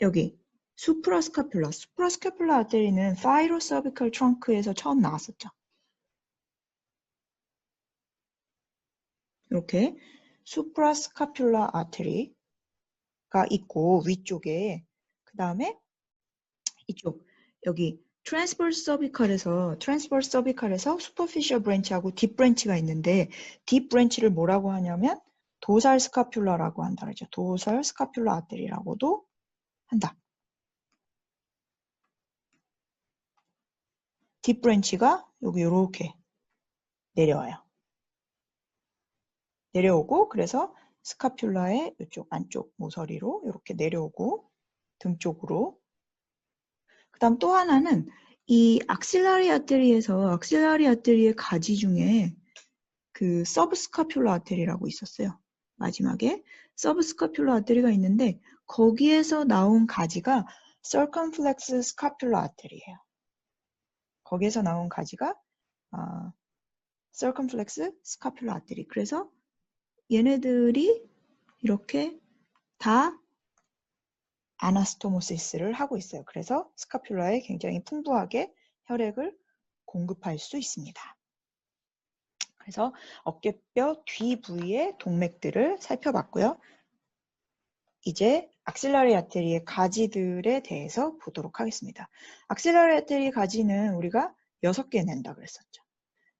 여기 수프라스카퓰라 아테리는 파이로서비컬 트렁크에서 처음 나왔었죠. 이렇게 수프라스카퓰라 아테리가 있고 위쪽에 그 다음에 이쪽 여기 트랜스버스 서비컬에서 슈퍼피셜 브랜치하고 딥 브랜치가 있는데 딥 브랜치를 뭐라고 하냐면 도살 스카퓰라라고 한다 그러죠. 도살 스카퓰라 아테리라고도 한다. 딥 브랜치가 여기 이렇게 내려와요. 내려오고 그래서 스카퓰라의 이쪽 안쪽 모서리로 이렇게 내려오고 등 쪽으로. 그다음 또 하나는 이 악실라리 아테리의 가지 중에 그 서브스카퓰라 아테리라고 있었어요. 마지막에 서브스카퓰라 아테리가 있는데 거기에서 나온 가지가 circumflex scapular artery예요. 거기에서 나온 가지가 circumflex scapular artery. 그래서 얘네들이 이렇게 다 아나스토모시스를 하고 있어요. 그래서 스카퓰라에 굉장히 풍부하게 혈액을 공급할 수 있습니다. 그래서 어깨뼈 뒤 부위의 동맥들을 살펴봤고요. 이제 악실라리 아테리의 가지들에 대해서 보도록 하겠습니다. 악실라리 아테리 가지는 우리가 6개 낸다 그랬었죠.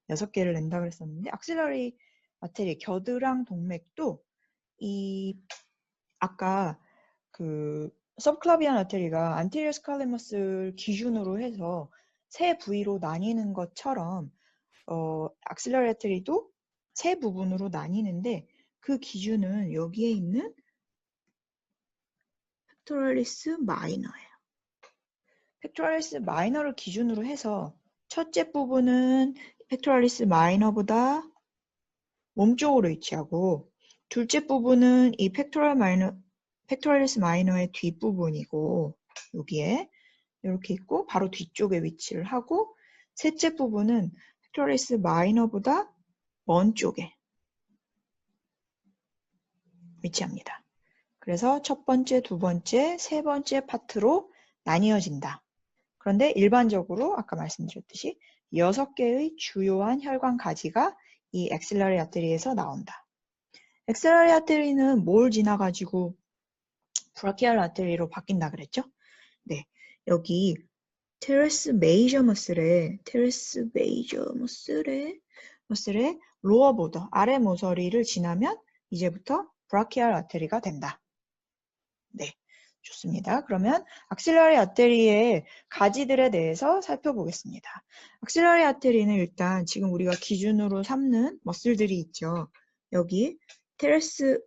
6개를 낸다 그랬었는데 악실라리 아테리 겨드랑 동맥도 이 아까 그 서브클라비안 아테리가 안테리어 스칼레머스를 기준으로 해서 세 부위로 나뉘는 것처럼 악실라리 아테리도 세 부분으로 나뉘는데 그 기준은 여기에 있는 팩토랄리스 마이너예요. 팩토랄리스 마이너를 기준으로 해서 첫째 부분은 팩토랄리스 마이너보다 몸쪽으로 위치하고 둘째 부분은 이 팩토랄리스 마이너의 뒷부분이고 여기에 이렇게 있고 바로 뒤쪽에 위치를 하고 셋째 부분은 팩토랄리스 마이너보다 먼 쪽에 위치합니다. 그래서 첫 번째, 두 번째, 세 번째 파트로 나뉘어진다. 그런데 일반적으로 아까 말씀드렸듯이 6개의 주요한 혈관 가지가 이 엑실라리 아테리에서 나온다. 엑실라리 아테리는 뭘 지나가지고 브라키알 아테리로 바뀐다 그랬죠? 네, 여기 테레스 메이저 머슬의 로어 보더, 아래 모서리를 지나면 이제부터 브라키알 아테리가 된다. 네, 좋습니다. 그러면 악실라리 아테리의 가지들에 대해서 살펴보겠습니다. 악실라리 아테리는 일단 지금 우리가 기준으로 삼는 머슬들이 있죠. 여기 테레스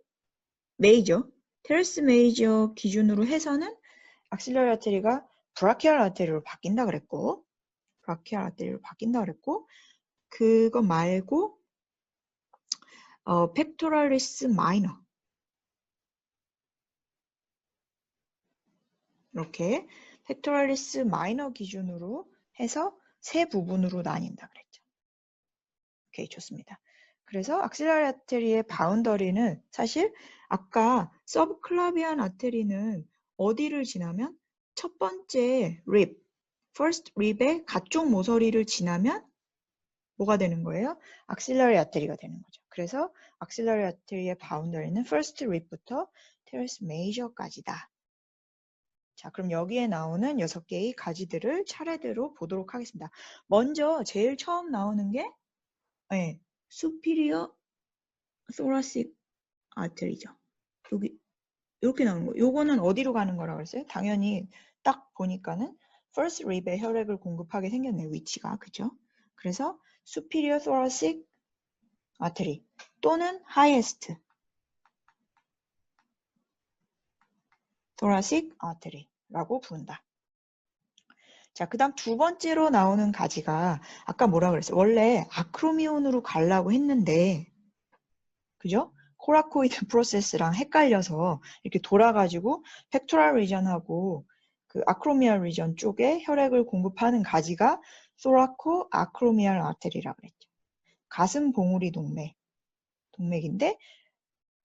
메이저 기준으로 해서는 악실라리 아테리가 브라키알 아테리로 바뀐다 그랬고 그거 말고 펙토랄리스 마이너 이렇게 팩토럴리스 마이너 기준으로 해서 세 부분으로 나뉜다 그랬죠. 오케이, 좋습니다. 그래서 악실러리 아테리의 바운더리는 사실 아까 서브클라비안 아테리는 어디를 지나면 첫 번째 립, first rib의 가쪽 모서리를 지나면 뭐가 되는 거예요? 악실러리 아테리가 되는 거죠. 그래서 악실러리 아테리의 바운더리는 first rib부터 teres major까지다. 자, 그럼 여기에 나오는 6개의 가지들을 차례대로 보도록 하겠습니다. 먼저 제일 처음 나오는 게 네, superior thoracic artery죠. 여기 이렇게 나오는 거. 요거는 어디로 가는 거라고 그랬어요? 당연히 딱 보니까는 first rib에 혈액을 공급하게 생겼네요. 위치가. 그죠? 그래서 superior thoracic artery 또는 highest thoracic artery라고 부른다. 자, 그 다음 두 번째로 나오는 가지가 아까 뭐라 그랬어요? 원래 아크로미온으로 가려고 했는데 그죠? 코라코이드 프로세스랑 헷갈려서 이렇게 돌아가지고 팩토럴 리전하고 그 아크로미알 리전 쪽에 혈액을 공급하는 가지가 소라코 아크로미알 아테리라고 그랬죠. 가슴 봉우리 동맥인데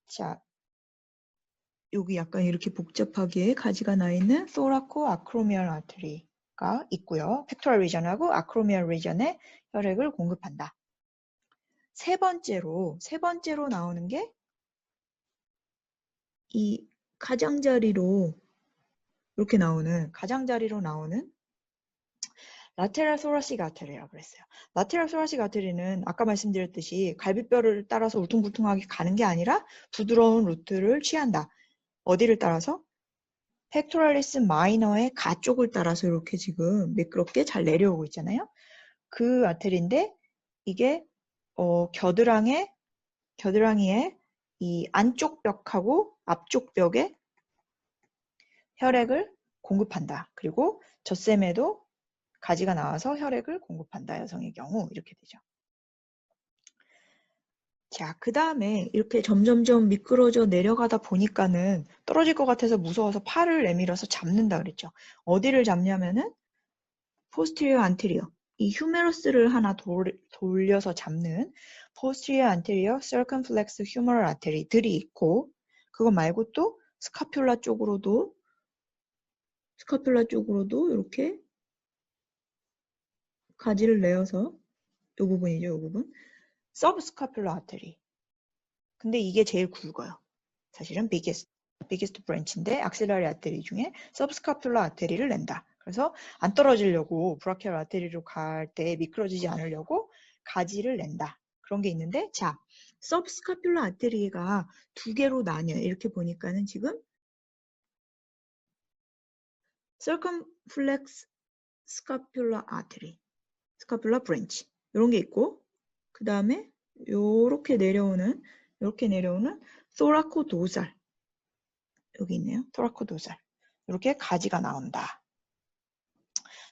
자, 여기 약간 이렇게 복잡하게 가지가 나 있는 소라코 아크로미알 아테리가 있고요. 팩토럴 리전하고 아크로미알 리전에 혈액을 공급한다. 세 번째로 나오는 게 이 가장자리로 나오는 라테랄 소라식 아테리라고 그랬어요. 라테랄 소라식 아테리는 아까 말씀드렸듯이 갈비뼈를 따라서 울퉁불퉁하게 가는 게 아니라 부드러운 루트를 취한다. 어디를 따라서? 팩토럴리스 마이너의 가쪽을 따라서 이렇게 지금 매끄럽게 잘 내려오고 있잖아요. 그 아테리인데 이게 겨드랑이에 이 안쪽 벽하고 앞쪽 벽에 혈액을 공급한다. 그리고 젖샘에도 가지가 나와서 혈액을 공급한다. 여성의 경우 이렇게 되죠. 자, 그 다음에 이렇게 점점점 미끄러져 내려가다 보니까는 떨어질 것 같아서 무서워서 팔을 내밀어서 잡는다 그랬죠. 어디를 잡냐면은 posterior anterior, 이 휴메러스를 하나 돌려서 잡는 posterior anterior circumflex humeral artery들이 있고 그거 말고 또 스카퓰라 쪽으로도 이렇게 가지를 내어서 이 부분이죠, 이 부분. 서브스카퓰라 아테리. 근데 이게 제일 굵어요. 사실은 biggest branch인데 악실러리 아테리 중에 서브스카퓰라 아테리를 낸다. 그래서 안 떨어지려고 브라키얼 아테리로 갈 때 미끄러지지 않으려고 가지를 낸다. 그런 게 있는데 자, 서브스카퓰라 아테리가 두 개로 나뉘어요. 이렇게 보니까는 지금 circumflex scapular artery, scapular branch 이런 게 있고 그 다음에 이렇게 내려오는 토라코도살 여기 있네요. 토라코도살 이렇게 가지가 나온다.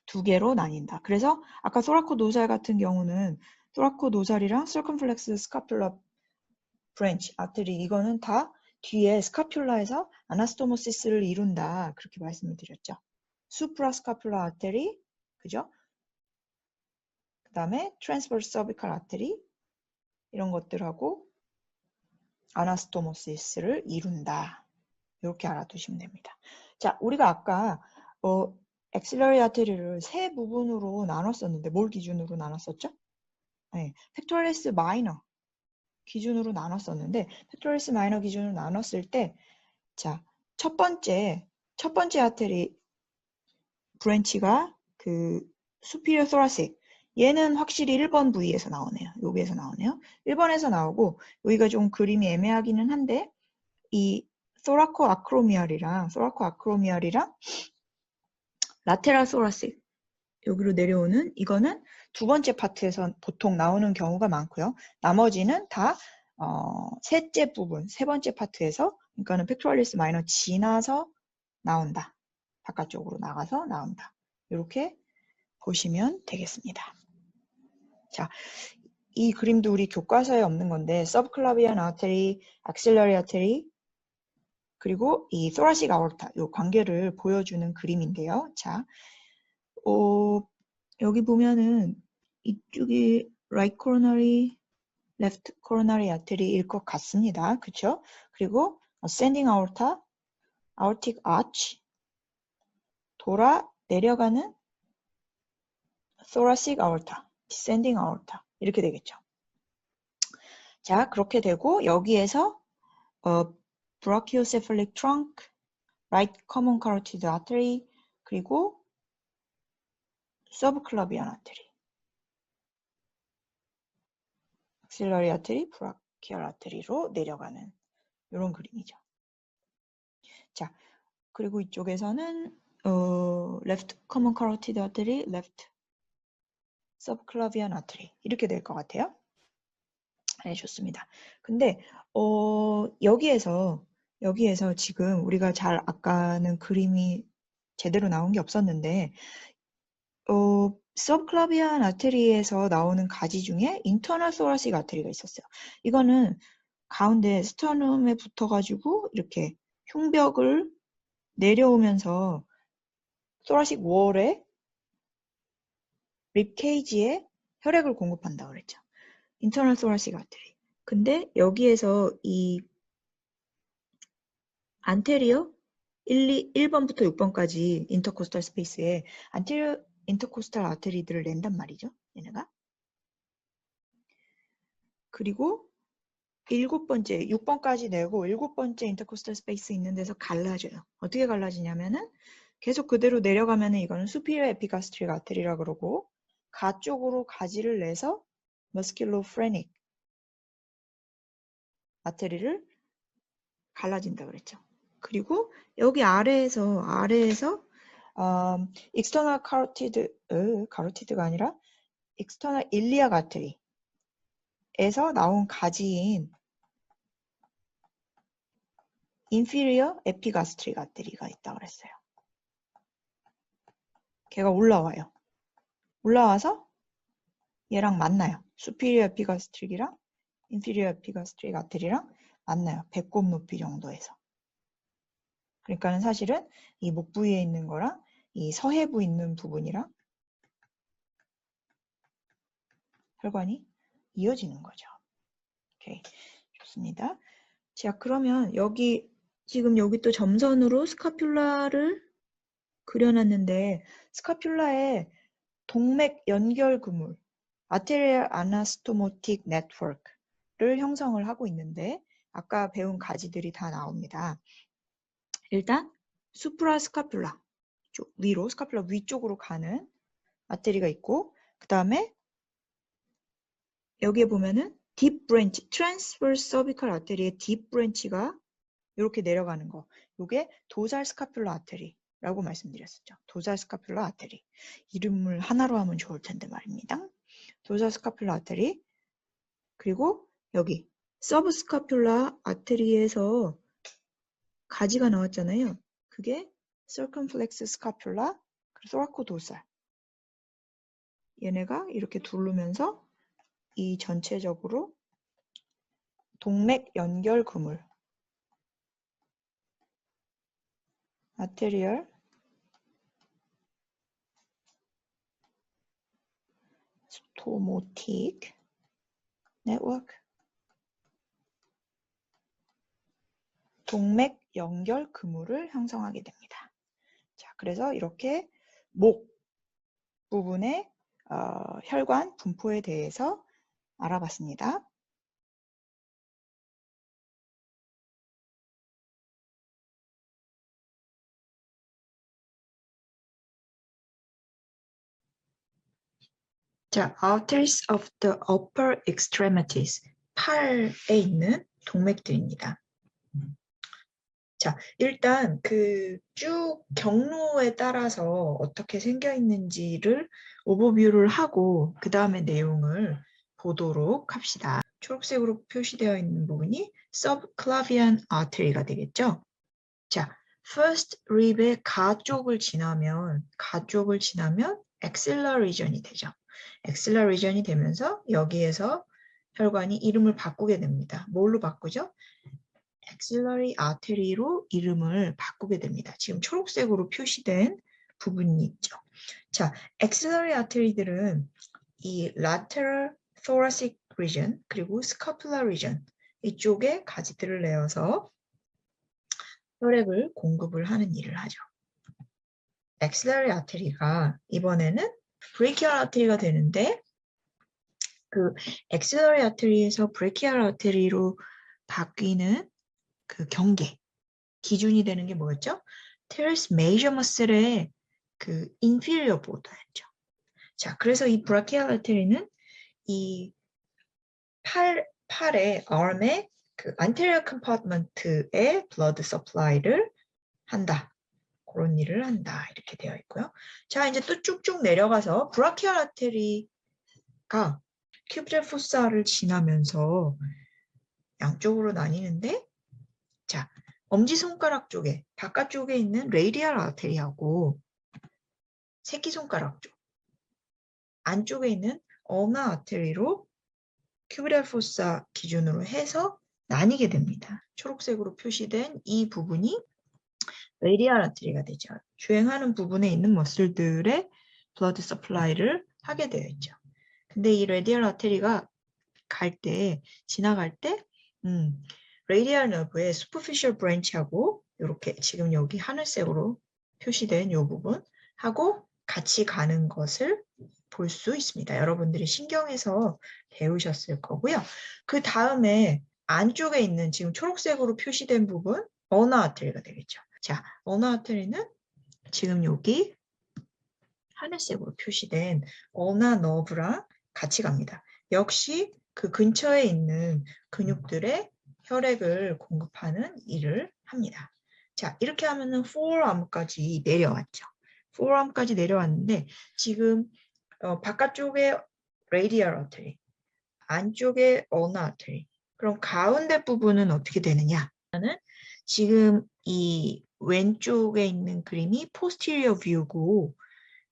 두 개로 나뉜다. 그래서 아까 토라코도살 같은 경우는 토라코도살이랑 circumflex scapular branch 아테리 이거는 다 뒤에 스카퓰라에서 아나스토모시스를 이룬다. 그렇게 말씀을 드렸죠. 수프라스카퓰라 아테리 그죠? 그 다음에 트랜스버스 서비컬 아테리 이런 것들하고 아나스토모시스를 이룬다. 이렇게 알아두시면 됩니다. 자, 우리가 아까 엑실러리 아테리를 세 부분으로 나눴었는데 뭘 기준으로 나눴었죠? 네, 팩토럴리스 마이너 기준으로 나눴었는데 팩토럴리스 마이너 기준으로 나눴을 때 자, 첫 번째 아테리 브랜치가 그 superior thoracic 얘는 확실히 1번 부위에서 나오네요. 여기에서 나오네요. 1번에서 나오고 여기가 좀 그림이 애매하기는 한데 이 소라코 아크로미알이랑 라테랄 소라식 여기로 내려오는 이거는 두 번째 파트에서 보통 나오는 경우가 많고요. 나머지는 다 셋째 부분, 세 번째 파트에서 그러니까는 팩토럴리스 마이너 지나서 나온다. 바깥쪽으로 나가서 나온다. 이렇게 보시면 되겠습니다. 자, 이 그림도 우리 교과서에 없는 건데 서브클라비안 아테리, 악실러리 아테리 그리고 이 thoracic aorta, 이 관계를 보여주는 그림인데요. 자, 여기 보면은 이쪽이 right coronary, left coronary artery일 것 같습니다. 그쵸? 그리고 ascending aorta, aortic arch, 돌아 내려가는 thoracic aorta, descending aorta 이렇게 되겠죠. 자, 그렇게 되고 여기에서 brachiocephalic trunk, right common carotid artery, 그리고 subclavian artery, axillary artery, brachial artery로 내려가는 이런 그림이죠. 자, 그리고 이쪽에서는 left common carotid artery, left subclavian artery 이렇게 될 것 같아요. 네, 좋습니다. 근데 여기에서 지금 우리가 잘 아까는 그림이 제대로 나온 게 없었는데 subclavian artery에서 나오는 가지 중에 internal thoracic artery가 있었어요. 이거는 가운데 스터넘에 붙어가지고 이렇게 흉벽을 내려오면서 thoracic wall에 립케이지에 혈액을 공급한다고 그랬죠. internal thoracic artery. 근데 여기에서 이 anterior 1번부터 6번까지 인터코스탈 스페이스에 anterior intercostal artery들을 낸단 말이죠. 얘네가. 그리고 7번째, 6번까지 내고 7번째 인터코스탈 스페이스 있는 데서 갈라져요. 어떻게 갈라지냐면은 계속 그대로 내려가면은 이거는 superior epigastric artery라 그러고 가 쪽으로 가지를 내서 musculophrenic 아테리를 갈라진다 그랬죠. 그리고 여기 아래에서 external carotid가 아니라 external iliac artery에서 나온 가지인 inferior epigastric artery가 있다 그랬어요. 걔가 올라와요. 올라와서 얘랑 만나요. superior epigastric이랑 inferior epigastric artery랑 만나요. 배꼽 높이 정도에서. 그러니까는 사실은 이 목 부위에 있는 거랑 이 서해부 있는 부분이랑 혈관이 이어지는 거죠. 오케이, 좋습니다. 자, 그러면 지금 여기 또 점선으로 스카퓰라를 그려놨는데 스카퓰라에 동맥 연결 그물, arterial anastomotic network를 형성을 하고 있는데 아까 배운 가지들이 다 나옵니다. 일단 수프라스카퓰라 위로 스카퓰라 위쪽으로 가는 아테리가 있고 그 다음에 여기에 보면은 딥 브랜치, 트랜스버스 서비컬 아테리의 딥 브랜치가 이렇게 내려가는 거. 이게 도살 스카퓰라 아테리라고 말씀드렸었죠. 도살 스카퓰라 아테리. 이름을 하나로 하면 좋을 텐데 말입니다. 도살 스카퓰라 아테리. 그리고 여기 서브 스카퓰라 아테리에서 가지가 나왔잖아요. 그게 circumflex scapula, 그리고 thoracodorsal. 얘네가 이렇게 두르면서 이 전체적으로 동맥 연결 그물, arterial stomotic network, 동맥 연결 그물을 형성하게 됩니다. 자, 그래서 이렇게 목 부분의 혈관 분포에 대해서 알아봤습니다. 자, arteries of the upper extremities, 팔에 있는 동맥들입니다. 자, 일단 그 쭉 경로에 따라서 어떻게 생겨 있는지를 오버뷰를 하고 그 다음에 내용을 보도록 합시다. 초록색으로 표시되어 있는 부분이 subclavian artery가 되겠죠. 자, first rib의 가 쪽을 지나면 axillar region이 되죠. axillar region이 되면서 여기에서 혈관이 이름을 바꾸게 됩니다. 뭘로 바꾸죠? 엑실러리 아테리로 이름을 바꾸게 됩니다. 지금 초록색으로 표시된 부분이 있죠. 자, 엑실러리 아테리들은 이 lateral thoracic region 그리고 scapular region 이쪽에 가지들을 내어서 혈액을 공급을 하는 일을 하죠. 엑실러리 아테리가 이번에는 브레이키얼 아테리가 되는데 그 엑실러리 아테리에서 브레이키얼 아테리로 바뀌는 그 경계 기준이 되는 게 뭐였죠? teres major muscle의 그 inferior border였죠. 자, 그래서 이 브라키얼 아테리는 이 팔의 arm의 그 anterior compartment에 blood supply를 한다. 그런 일을 한다. 이렇게 되어 있고요. 자, 이제 또 쭉쭉 내려가서 브라키얼 아테리가 큐비탈 포사를 지나면서 양쪽으로 나뉘는데 자, 엄지손가락 쪽에 바깥쪽에 있는 레이디얼 아테리하고 새끼손가락 쪽 안쪽에 있는 어나 아테리로 큐비탈 포사 기준으로 해서 나뉘게 됩니다. 초록색으로 표시된 이 부분이 레이디얼 아테리가 되죠. 주행하는 부분에 있는 머슬들의 블러드 서플라이를 하게 되어 있죠. 근데 이 레디얼 아테리가 지나갈 때 레디얼 너브의 슈퍼피셜 브랜치하고 이렇게 지금 여기 하늘색으로 표시된 이 부분하고 같이 가는 것을 볼 수 있습니다. 여러분들이 신경에서 배우셨을 거고요. 그 다음에 안쪽에 있는 지금 초록색으로 표시된 부분 어나 아테리가 되겠죠. 자, 어나 아테리는 지금 여기 하늘색으로 표시된 어나 너브랑 같이 갑니다. 역시 그 근처에 있는 근육들의 혈액을 공급하는 일을 합니다. 자, 이렇게 하면은 forearm까지 내려왔죠. forearm까지 내려왔는데 지금 바깥쪽에 radial artery, 안쪽에 ulnar artery. 그럼 가운데 부분은 어떻게 되느냐? 지금 이 왼쪽에 있는 그림이 posterior view고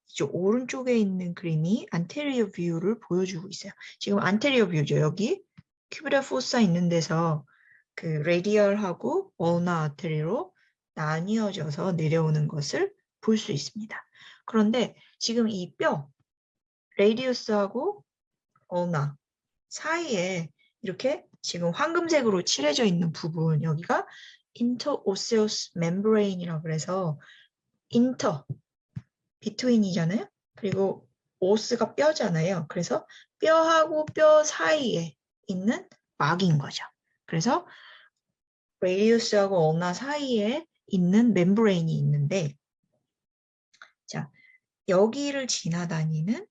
이쪽 오른쪽에 있는 그림이 anterior view를 보여주고 있어요. 지금 anterior view죠. 여기 큐비탈 포사 있는 데서 그 radial하고 ulnar artery로 나뉘어져서 내려오는 것을 볼 수 있습니다. 그런데 지금 이 뼈, radius하고 ulnar 사이에 이렇게 지금 황금색으로 칠해져 있는 부분 여기가 interosseous membrane이라고 그래서 between이잖아요. 그리고 오스가 뼈잖아요. 그래서 뼈하고 뼈 사이에 있는 막인 거죠. 그래서 레디우스하고 어나 사이에 있는 멤브레인이 있는데 자, 여기를 지나다니는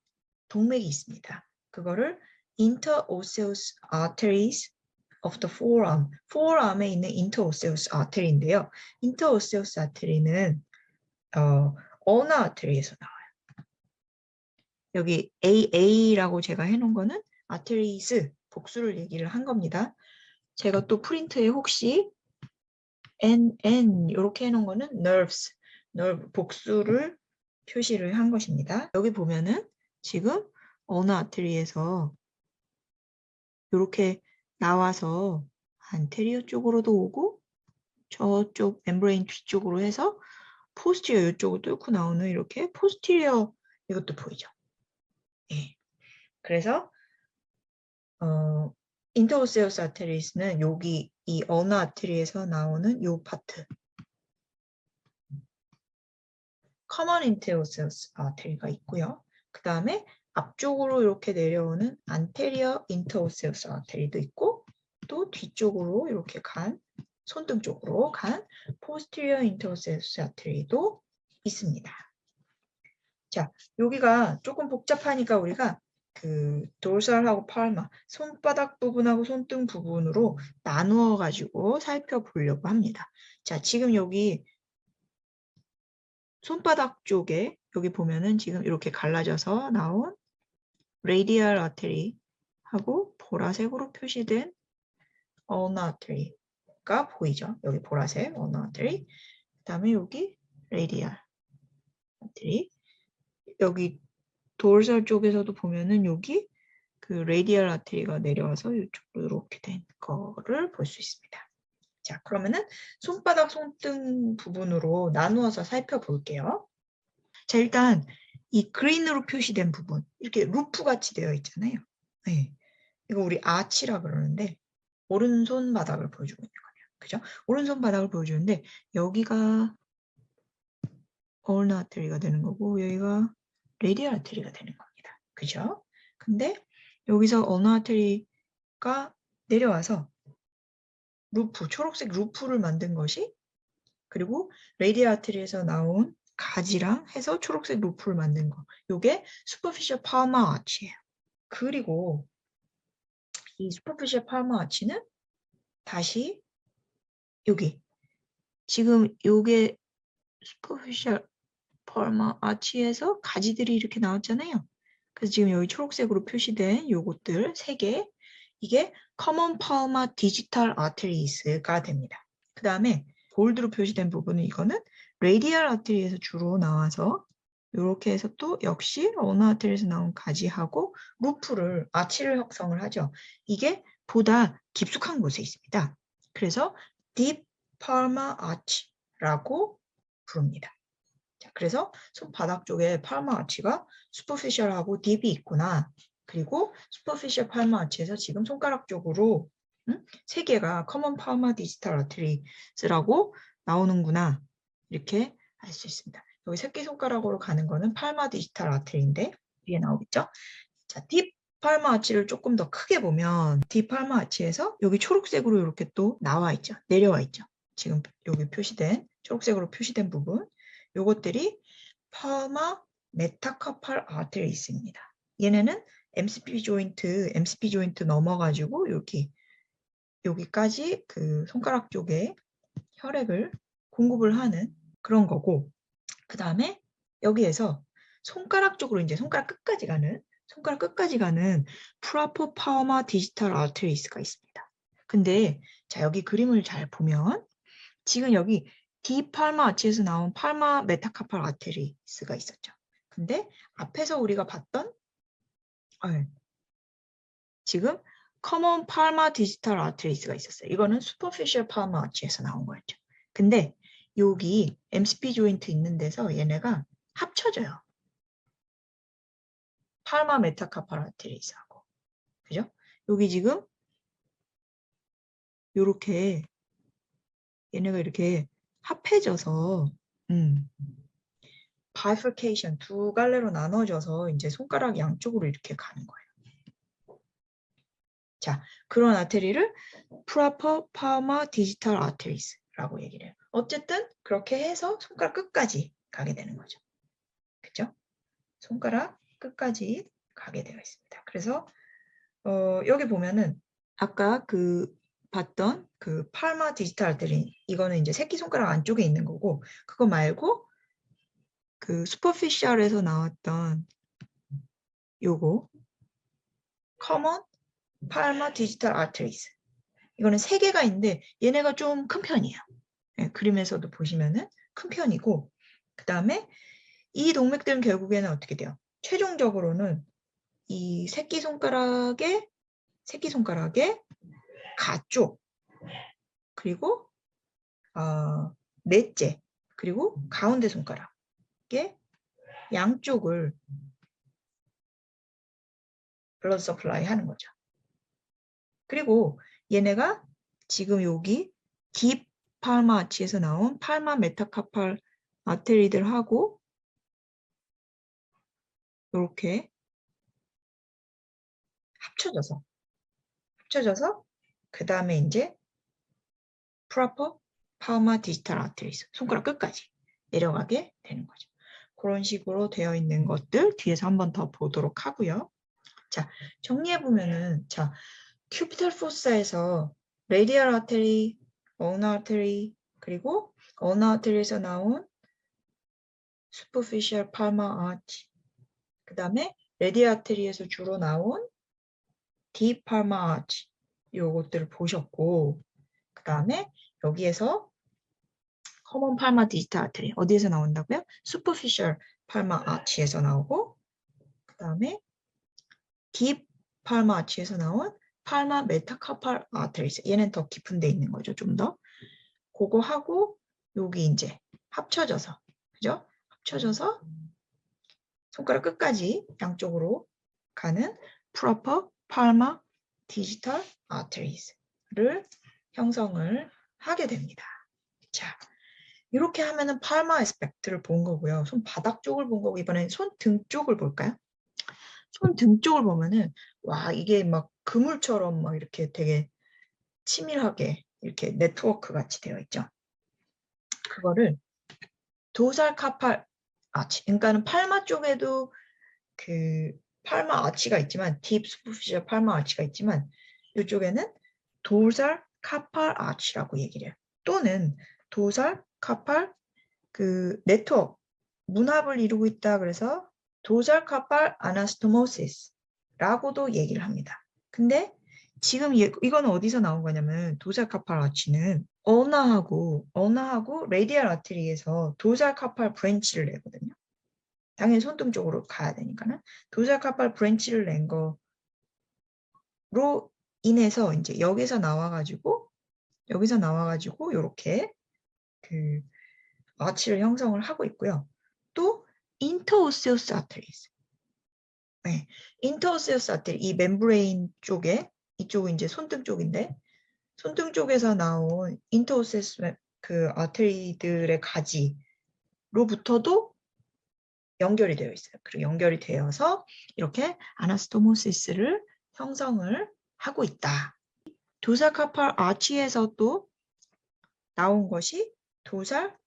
동맥이 있습니다. 그거를 interosseous arteries of the forearm, forearm에 있는 interosseous artery인데요. interosseous artery는 어나 아테리에서 나와요. 여기 AA라고 제가 해놓은 거는 arteries 복수를 얘기를 한 겁니다. 제가 또 프린트에 혹시 NN 이렇게 해놓은 거는 nerve 복수를 표시를 한 것입니다. 여기 보면은 지금 어느 아테리에서 이렇게 나와서 안테리어 쪽으로도 오고 저쪽 멤브레인 뒤쪽으로 해서 포스티리어 이쪽으로 뚫고 나오는 이렇게 포스티리어 이것도 보이죠. 네. 그래서 인터오세우스 아테리스는 여기 이 어느 아테리에서 나오는 요 파트 커먼 인터오세우스 아테리가 있고요. 그 다음에 앞쪽으로 이렇게 내려오는 안테리어 인터오세우스 아테리도 있고 또 뒤쪽으로 이렇게 간 손등 쪽으로 간 포스티리어 인터오세우스 아테리도 있습니다. 자, 여기가 조금 복잡하니까 우리가 그 돌살하고 팔마, 손바닥 부분하고 손등 부분으로 나누어 가지고 살펴보려고 합니다. 자, 지금 여기 손바닥 쪽에 여기 보면은 지금 이렇게 갈라져서 나온 레디얼 아테리하고 보라색으로 표시된 어너 아테리가 보이죠? 여기 보라색 어너 아테리. 그다음에 여기 레디얼 아테리. 여기 도르살 쪽에서도 보면은 여기 그 레디얼 아테리가 내려와서 이쪽으로 이렇게 된 거를 볼 수 있습니다. 자, 그러면은 손바닥, 손등 부분으로 나누어서 살펴볼게요. 자, 일단 이 그린으로 표시된 부분, 이렇게 루프 같이 되어 있잖아요. 네. 이거 우리 아치라 그러는데 오른손 바닥을 보여주고 있는 거예요. 그죠? 오른손 바닥을 보여주는데 여기가 얼너 아테리가 되는 거고 여기가 레디얼 아테리가 되는 겁니다. 그죠? 근데 여기서 얼너 아테리가 내려와서 루프, 초록색 루프를 만든 것이 그리고 레디얼 아테리에서 나온 가지랑 해서 초록색 루프를 만든 거. 요게 슈퍼피셜 파마 아치예요. 그리고 이 슈퍼피셜 파마 아치는 다시 여기 지금 요게 슈퍼피셜 파마 아치에서 가지들이 이렇게 나왔잖아요. 그래서 지금 여기 초록색으로 표시된 요것들 3개 이게 커먼 파마 디지털 아테리스가 됩니다. 그 다음에 골드로 표시된 부분은 이거는 레디얼 아테리에서 주로 나와서 이렇게 해서 또 역시 어너 아테리에서 나온 가지하고 루프를 아치를 형성을 하죠. 이게 보다 깊숙한 곳에 있습니다. 그래서 딥 팔마 아치라고 부릅니다. 자, 그래서 손바닥 쪽에 팔마 아치가 슈퍼피셜하고 딥이 있구나. 그리고 슈퍼피셜 팔마 아치에서 지금 손가락 쪽으로 3개가 커먼 팔마 디지털 아트리스라고 나오는구나. 이렇게 알 수 있습니다. 여기 새끼손가락으로 가는 거는 팔마 디지털 아트리인데 위에 나오겠죠? 자, 딥 팔마 아치를 조금 더 크게 보면 딥 팔마 아치에서 여기 초록색으로 이렇게 또 나와 있죠. 내려와 있죠. 지금 여기 표시된 초록색으로 표시된 부분 요것들이 파마 메타카팔 아테리스입니다. 얘네는 MCP 조인트 넘어가지고 여기까지 그 손가락 쪽에 혈액을 공급을 하는 그런 거고 그 다음에 여기에서 손가락 쪽으로 이제 손가락 끝까지 가는 프라포 파마 디지털 아테리스가 있습니다. 근데 자 여기 그림을 잘 보면 지금 여기 디 팔마 아치에서 나온 팔마 메타카팔 아테리스가 있었죠. 근데 앞에서 우리가 봤던 지금 커먼 팔마 디지털 아테리스가 있었어요. 이거는 슈퍼피셜 팔마 아치에서 나온 거였죠. 근데 여기 MCP 조인트 있는 데서 얘네가 합쳐져요. 팔마 메타카팔 아테리스하고. 그죠? 여기 지금 요렇게 얘네가 이렇게 합해져서 bifurcation 두 갈래로 나눠져서 이제 손가락 양쪽으로 이렇게 가는 거예요. 자, 그런 아테리를 proper palmar digital arteries라고 얘기를 해요. 어쨌든 그렇게 해서 손가락 끝까지 가게 되는 거죠. 그죠? 손가락 끝까지 가게 되어 있습니다. 그래서 여기 보면은 아까 그 봤던 그 팔마 디지털 아테리 이거는 이제 새끼손가락 안쪽에 있는 거고 그거 말고 그 슈퍼피셜에서 나왔던 요거 커먼 팔마 디지털 아테리스 이거는 3개가 있는데 얘네가 좀 큰 편이에요. 네, 그림에서도 보시면은 큰 편이고 그 다음에 이 동맥들은 결국에는 어떻게 돼요? 최종적으로는 이 새끼손가락의 가쪽 그리고 넷째 그리고 가운데 손가락의 양쪽을 블러드 서플라이 하는 거죠. 그리고 얘네가 지금 여기 딥 팔마 아치에서 나온 팔마 메타카팔 아테리들하고 이렇게 합쳐져서 그 다음에 이제 proper palmar digital arteries 손가락 끝까지 내려가게 되는 거죠. 그런 식으로 되어 있는 것들 뒤에서 한 번 더 보도록 하고요. 자, 정리해 보면은 자, cubital foss에서 radial artery, ulnar artery 그리고 ulnar artery에서 나온 superficial palmar arch 그 다음에 radial artery에서 주로 나온 deep palmar arch 요것들을 보셨고 그 다음에 여기에서 커먼 팔마 디지털 아테리 어디에서 나온다고요? 슈퍼피셜 팔마 아치에서 나오고 그 다음에 딥 팔마 아치에서 나온 팔마 메타카팔 아테리스 얘는 더 깊은 데 있는 거죠. 좀 더. 그거 하고 여기 이제 합쳐져서, 그죠? 합쳐져서 손가락 끝까지 양쪽으로 가는 proper palmar digital arteries를 형성을 하게 됩니다. 자, 이렇게 하면은 palmar aspect를 본 거고요. 손바닥 쪽을 본 거고, 이번엔 손등 쪽을 볼까요? 손등 쪽을 보면은, 와, 이게 막 그물처럼 막 이렇게 되게 치밀하게 이렇게 네트워크 같이 되어 있죠. 그거를 도살 카팔 아치, 그러니까는 팔마 쪽에도 그 팔마 아치가 있지만, 딥 슈퍼피셜 팔마 아치가 있지만, 이쪽에는 도살 카팔 아치라고 얘기를 해요. 또는 도살 카팔 그 네트워크 문합을 이루고 있다. 그래서 도살 카팔 아나스토모시스라고도 얘기를 합니다. 근데 지금 이거는 어디서 나온 거냐면, 도살 카팔 아치는 어나하고 레디얼 아트리에서 도살 카팔 브랜치를 내거든요. 당연히 손등 쪽으로 가야 되니까는 도살 카팔 브랜치를 낸 거로 인해서 이제 여기서 나와가지고 이렇게 그 아치를 형성을 하고 있고요. 또 인터오세우스 아트리스, 네, 인터오세우스 아트리, 이 멤브레인 쪽에, 이쪽은 이제 손등 쪽인데, 손등 쪽에서 나온 인터오세우스 그 아트리들의 가지로부터도 연결이 되어 있어요. 그리고 연결이 되어서 이렇게 아나스토모시스를 형성을 하고 있다. 도살 카팔 아치에서 또 나온 것이 도살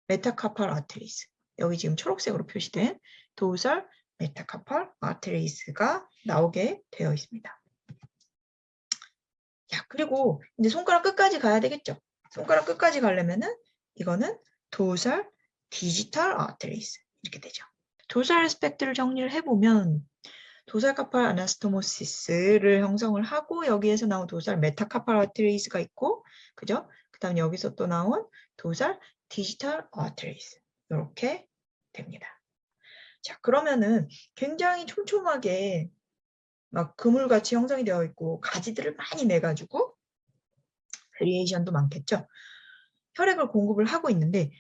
메타카팔 아트리스. 여기 지금 초록색으로 표시된 도살 메타카팔 아트리스가 나오게 되어 있습니다. 자, 그리고 이제 손가락 끝까지 가야 되겠죠. 손가락 끝까지 가려면은 이거는 도살 디지털 아트리스 이렇게 되죠. 도살 아스펙트를 정리를 해보면 도살 카팔 아나스토모시스를 형성을 하고, 여기에서 나온 도살 메타카팔 아트리스가 있고, 그죠? 그 다음 여기서 또 나온 도살 디지털 아트리스 이렇게 됩니다. 자, 그러면은 굉장히 촘촘하게 막 그물같이 형성이 되어 있고 가지들을 많이 내가지고 베리에이션도 많겠죠. 혈액을 공급을 하고 있는데,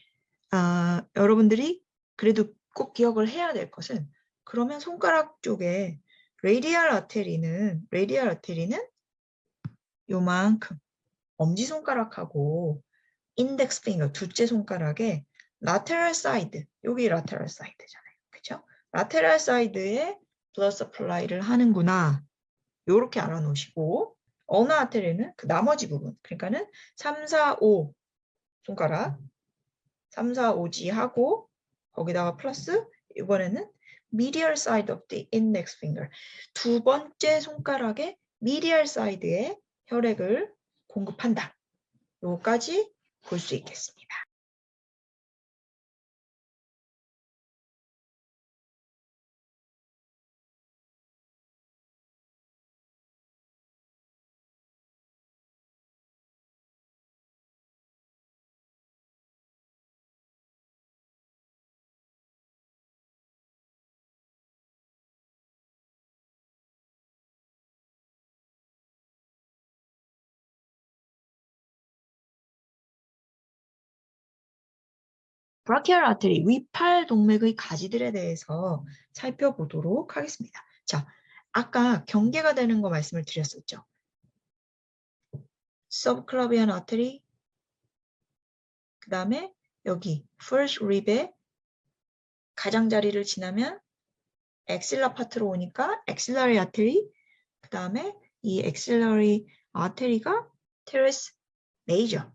여러분들이 그래도 꼭 기억을 해야 될 것은, 그러면 손가락 쪽에 레디얼 아테리는 요만큼, 엄지손가락하고 인덱스 핑거 둘째 손가락에 라테럴 사이드, 여기 라테럴 사이드잖아요. 그죠? 라테럴 사이드에 블러드 서플라이를 하는구나. 요렇게 알아놓으시고, 어느 아테리는 그 나머지 부분, 그러니까는 3, 4, 5 손가락 3, 4, 5지 하고 거기다가 플러스 이번에는 medial side of the index finger, 두 번째 손가락의 medial side에 혈액을 공급한다. 요거까지 볼 수 있겠습니다. 브라키얼 아테리, 위팔 동맥의 가지들에 대해서 살펴보도록 하겠습니다. 자, 아까 경계가 되는 거 말씀을 드렸었죠. 서브클라비안 아테리, 그 다음에 여기 first rib의 가장자리를 지나면 엑실라 파트로 오니까 엑실라리 아테리, 그 다음에 이 엑실라리 아테리가 테레스 메이저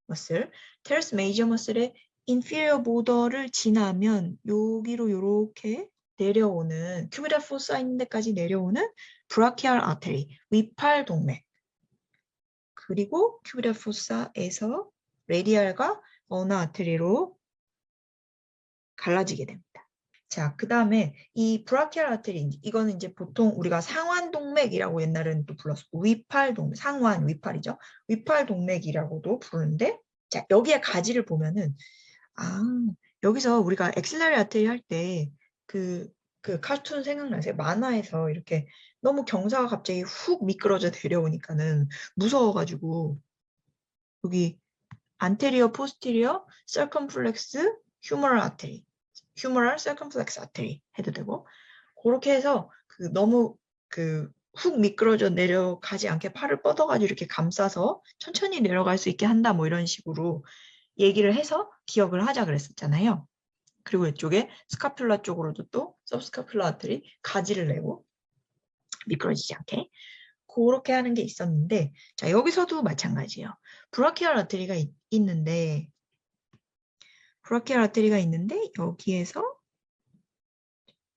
머슬, 테레스 메이저 머슬의 인피리어 보더를 지나면 여기로 이렇게 내려오는 큐비타 포사 있는 데까지 내려오는 브라키알 아테리, 위팔 동맥, 그리고 큐비타 포사에서 레디알과 어나 아테리로 갈라지게 됩니다. 자, 그 다음에 이 브라키알 아테리, 이거는 이제 보통 우리가 상완동맥이라고 옛날에는 또 불렀었고, 위팔동맥, 상완, 위팔이죠. 위팔동맥이라고도 부르는데, 자, 여기에 가지를 보면은, 여기서 우리가 엑실라리 아테리 할 때 그 카툰 생각나세요? 만화에서 이렇게 너무 경사가 갑자기 훅 미끄러져 내려오니까는 무서워가지고, 여기 anterior, posterior, circumflex, humeral artery, humeral circumflex artery 해도 되고 그렇게 해서 그 너무 그 훅 미끄러져 내려가지 않게 팔을 뻗어가지고 이렇게 감싸서 천천히 내려갈 수 있게 한다 뭐 이런 식으로 얘기를 해서 기억을 하자 그랬었잖아요. 그리고 이쪽에 스카퓰라 쪽으로도 또 서브스카퓰라 아트리 가지를 내고 미끄러지지 않게 그렇게 하는 게 있었는데 자 여기서도 마찬가지예요. 브라키얼 아트리가 있는데 브라키얼 아트리가 있는데 여기에서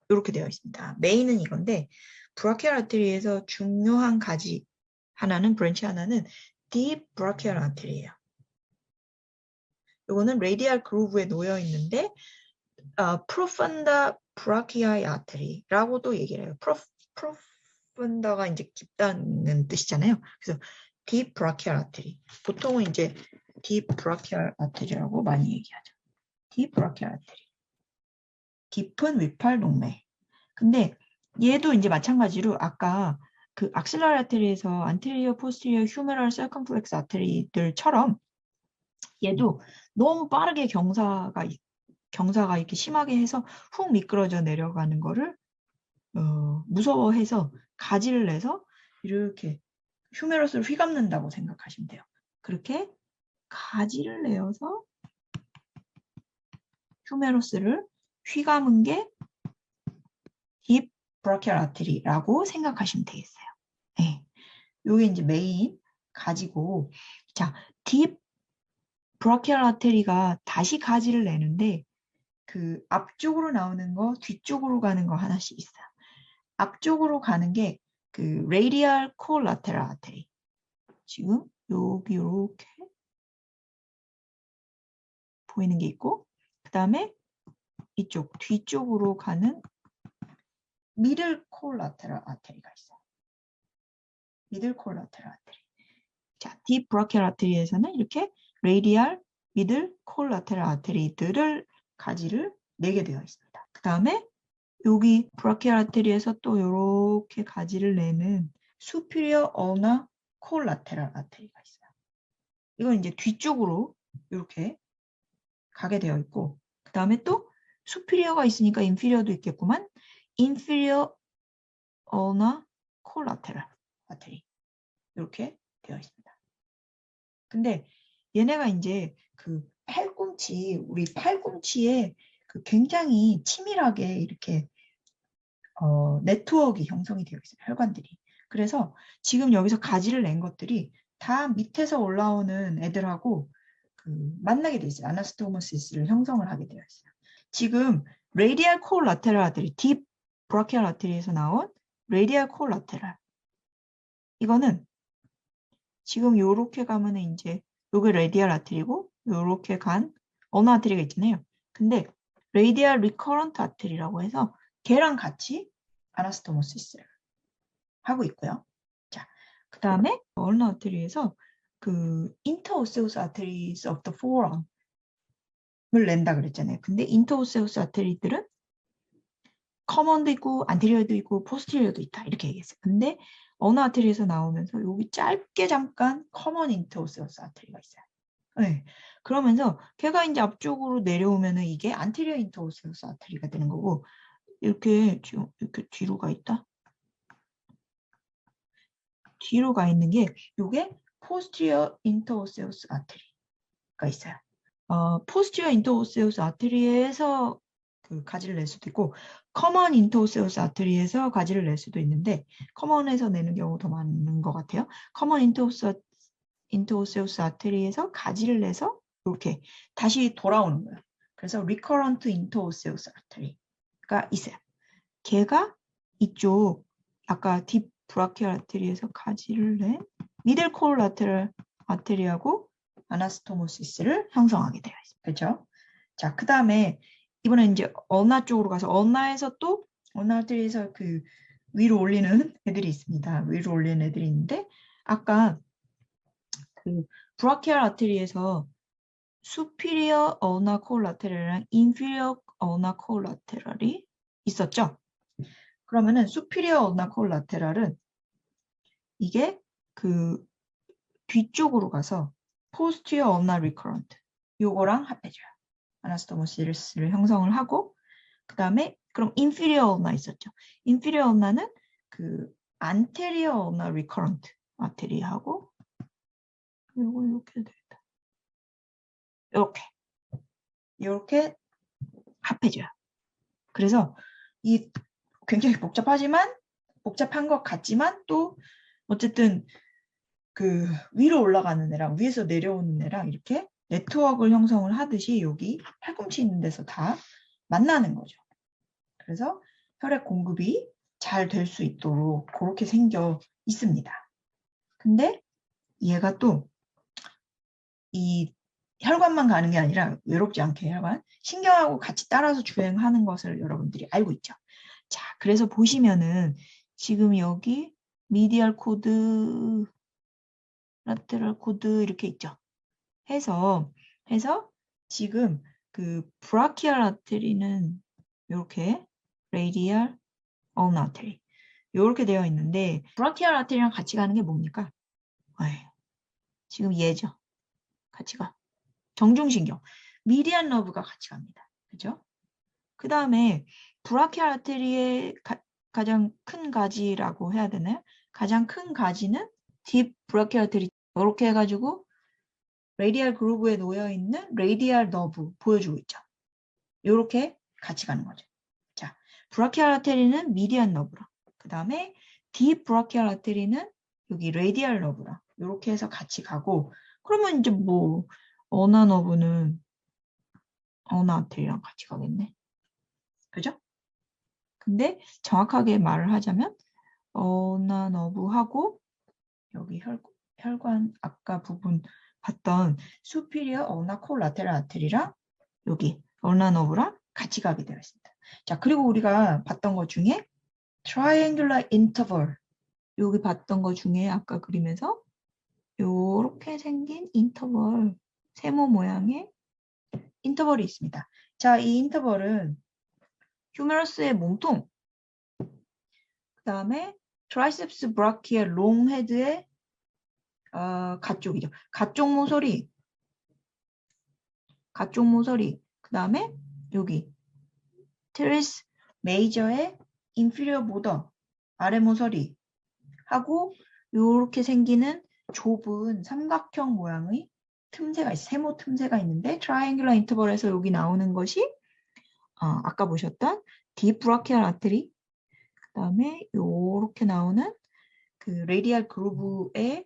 이렇게 되어 있습니다. 메인은 이건데 브라키얼 아트리에서 중요한 가지 하나는 브랜치 하나는 딥 브라키얼 아트리예요. 이거는 레디얼 그루브에 놓여 있는데 프로펀다 브라키아이 아트리라고도 얘기를 해요. 프로펀다가 이제 깊다는 뜻이잖아요. 그래서 딥 브라키얼 아트리. 보통은 이제 딥 브라키얼 아트리라고 많이 얘기하죠. 딥 브라키얼 아트리. 깊은 위팔 동맥. 근데 얘도 이제 마찬가지로 아까 그 악실러리 아트리에서 안테리어, 포스티리어, 휴메럴, 서컴플렉스 아트리들처럼 얘도 너무 빠르게 경사가 이렇게 심하게 해서 훅 미끄러져 내려가는 거를 무서워해서 가지를 내서 이렇게 휴메러스를 휘감는다고 생각하시면 돼요. 그렇게 가지를 내어서 휴메러스를 휘감은 게 딥 브라키얼 아트리라고 생각하시면 되겠어요. 네. 요게 이제 메인 가지고 자, 딥 브라키얼 아트리가 다시 가지를 내는데 그 앞쪽으로 나오는 거, 뒤쪽으로 가는 거 하나씩 있어요. 앞쪽으로 가는 게 그 radial collateral artery. 지금 여기 이렇게 보이는 게 있고, 그 다음에 이쪽 뒤쪽으로 가는 middle collateral artery가 있어요. middle collateral artery. 자, deep brachial artery에서는 이렇게 radial, middle collateral artery들을 가지를 내게 되어 있습니다. 그 다음에 여기 브라키얼 아테리에서 또 이렇게 가지를 내는 superior ulnar collateral artery가 있어요. 이건 이제 뒤쪽으로 이렇게 가게 되어 있고, 그 다음에 또 superior가 있으니까 inferior도 있겠구만. inferior ulnar collateral artery 이렇게 되어 있습니다. 근데 얘네가 이제 그 팔꿈치, 우리 팔꿈치에 그 굉장히 치밀하게 이렇게 네트워크가 형성이 되어 있어요. 혈관들이. 그래서 지금 여기서 가지를 낸 것들이 다 밑에서 올라오는 애들하고 그 만나게 돼 있어요. 아나스토모시스를 형성을 하게 되어 있어요. 지금 레디얼 콜라테럴 아트리, 딥 브라키얼 아트리에서 나온 레디얼 콜라테럴. 이거는 지금 요렇게 가면은 이제 요게 레디얼 아트리고 요렇게 간 어느 아트리가 있잖아요. 근데 레디얼 리커런트 아트리라고 해서 걔랑 같이 아나스토모시스를 하고 있고요. 자, 그 다음에 어느 아트리에서 그 인터오세우스 아트리스 of the forearm을 낸다 그랬잖아요. 근데 인터오세우스 아트리들은 커먼도 있고 안테리어도 있고 포스티리어도 있다 이렇게 얘기했어요. 근데 어느 아트리에서 나오면서 여기 짧게 잠깐 커먼 인터오세우스 아트리가 있어요. 네. 그러면서 걔가 이제 앞쪽으로 내려오면은 이게 안테리어 인터오세우스 아트리가 되는 거고 이렇게 뒤로 가 있다. 뒤로 가 있는 게 이게 posterior interosseous artery가 있어요. posterior interosseous artery에서 그 가지를 낼 수도 있고 common interosseous artery에서 가지를 낼 수도 있는데 common에서 내는 경우 더 많은 것 같아요. common interosseous artery에서 가지를 내서 이렇게 다시 돌아오는 거예요. 그래서 recurrent interosseous artery가 있어요. 걔가 이쪽 아까 딥 브라키얼 아테리에서 가지를 낸 미들 콜라테럴 아테리하고 아나스토모시스를 형성하게 되어 있습니다. 그렇죠? 자, 그 다음에 이번에 이제 어나 쪽으로 가서 어나에서 또 어나 아테리에서 그 위로 올리는 애들이 있습니다. 위로 올리는 애들이 있는데 아까 그 브라키얼 아테리에서 superior ulnar collateral이랑 inferior ulnar collateral이 있었죠? 그러면은 superior ulnar collateral은 이게 그 뒤쪽으로 가서 posterior ulnar recurrent 요거랑 합해줘요. 아나스토모시스를 형성을 하고 그 다음에 그럼 inferior ulnar 있었죠. inferior ulnar는 그 anterior ulnar recurrent artery하고 요거 이렇게 되겠다. 이렇게 합해줘요. 그래서 이 굉장히 복잡한 것 같지만 또 어쨌든 그 위로 올라가는 애랑 위에서 내려오는 애랑 이렇게 네트워크를 형성을 하듯이 여기 팔꿈치 있는 데서 다 만나는 거죠. 그래서 혈액 공급이 잘 될 수 있도록 그렇게 생겨 있습니다. 근데 얘가 또 이 혈관만 가는 게 아니라 외롭지 않게 혈관, 신경하고 같이 따라서 주행하는 것을 여러분들이 알고 있죠. 자, 그래서 보시면은 지금 여기 미디얼 코드, 라테럴 코드 이렇게 있죠. 해서 지금 그 브라키얼 아테리는 이렇게 레이디얼 어운 아테리 이렇게 되어 있는데 브라키얼 아테리랑 같이 가는 게 뭡니까? 지금 얘죠. 같이 가. 정중신경. 미디안 러브가 같이 갑니다. 그죠? 그 다음에 브라키얼 아테리의 가장 큰 가지라고 해야 되나요? 가장 큰 가지는 딥 브라키얼 아테리 이렇게 해가지고 레디얼 그루브에 놓여있는 레디얼 너브 보여주고 있죠. 이렇게 같이 가는 거죠. 자, 브라키얼 아테리는 미디안 너브랑 그 다음에 딥 브라키얼 아테리는 여기 레디얼 너브랑 이렇게 해서 같이 가고 그러면 이제 뭐 어나 너브는 어나 아테리랑 같이 가겠네. 그죠? 근데 정확하게 말을 하자면 어나 너브하고 여기 혈관 아까 부분 봤던 superior ulnar collateral artery랑 여기 ulnar nerve랑 같이 가게 되어 있습니다. 자, 그리고 우리가 봤던 것 중에 triangular interval 여기 봤던 것 중에 아까 그림에서 이렇게 생긴 인터벌 세모 모양의 인터벌이 있습니다. 자, 이 인터벌은 휴메러스의 몸통 그 다음에 트라이셉스 브라키의 롱헤드의 가쪽이죠. 가쪽 모서리, 그 다음에 여기 테레스 메이저의 인피리어 보더 아래 모서리 하고 이렇게 생기는 좁은 삼각형 모양의 틈새가 있어요. 세모 틈새가 있는데 트라이앵귤러 인터벌에서 여기 나오는 것이 아까 보셨던 딥 브라키얼 아테리 그 다음에 이렇게 나오는 그 레디얼 그루브에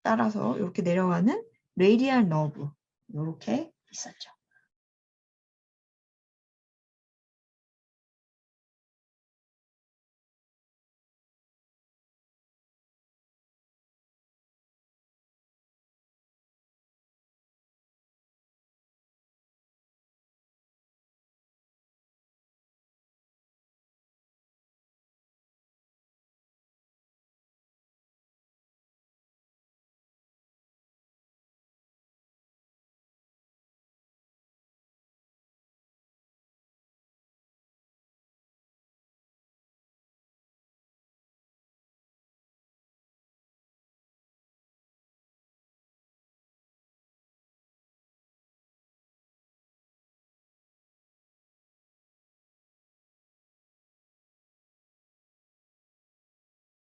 따라서 이렇게 내려가는 레디얼 너브 이렇게 있었죠.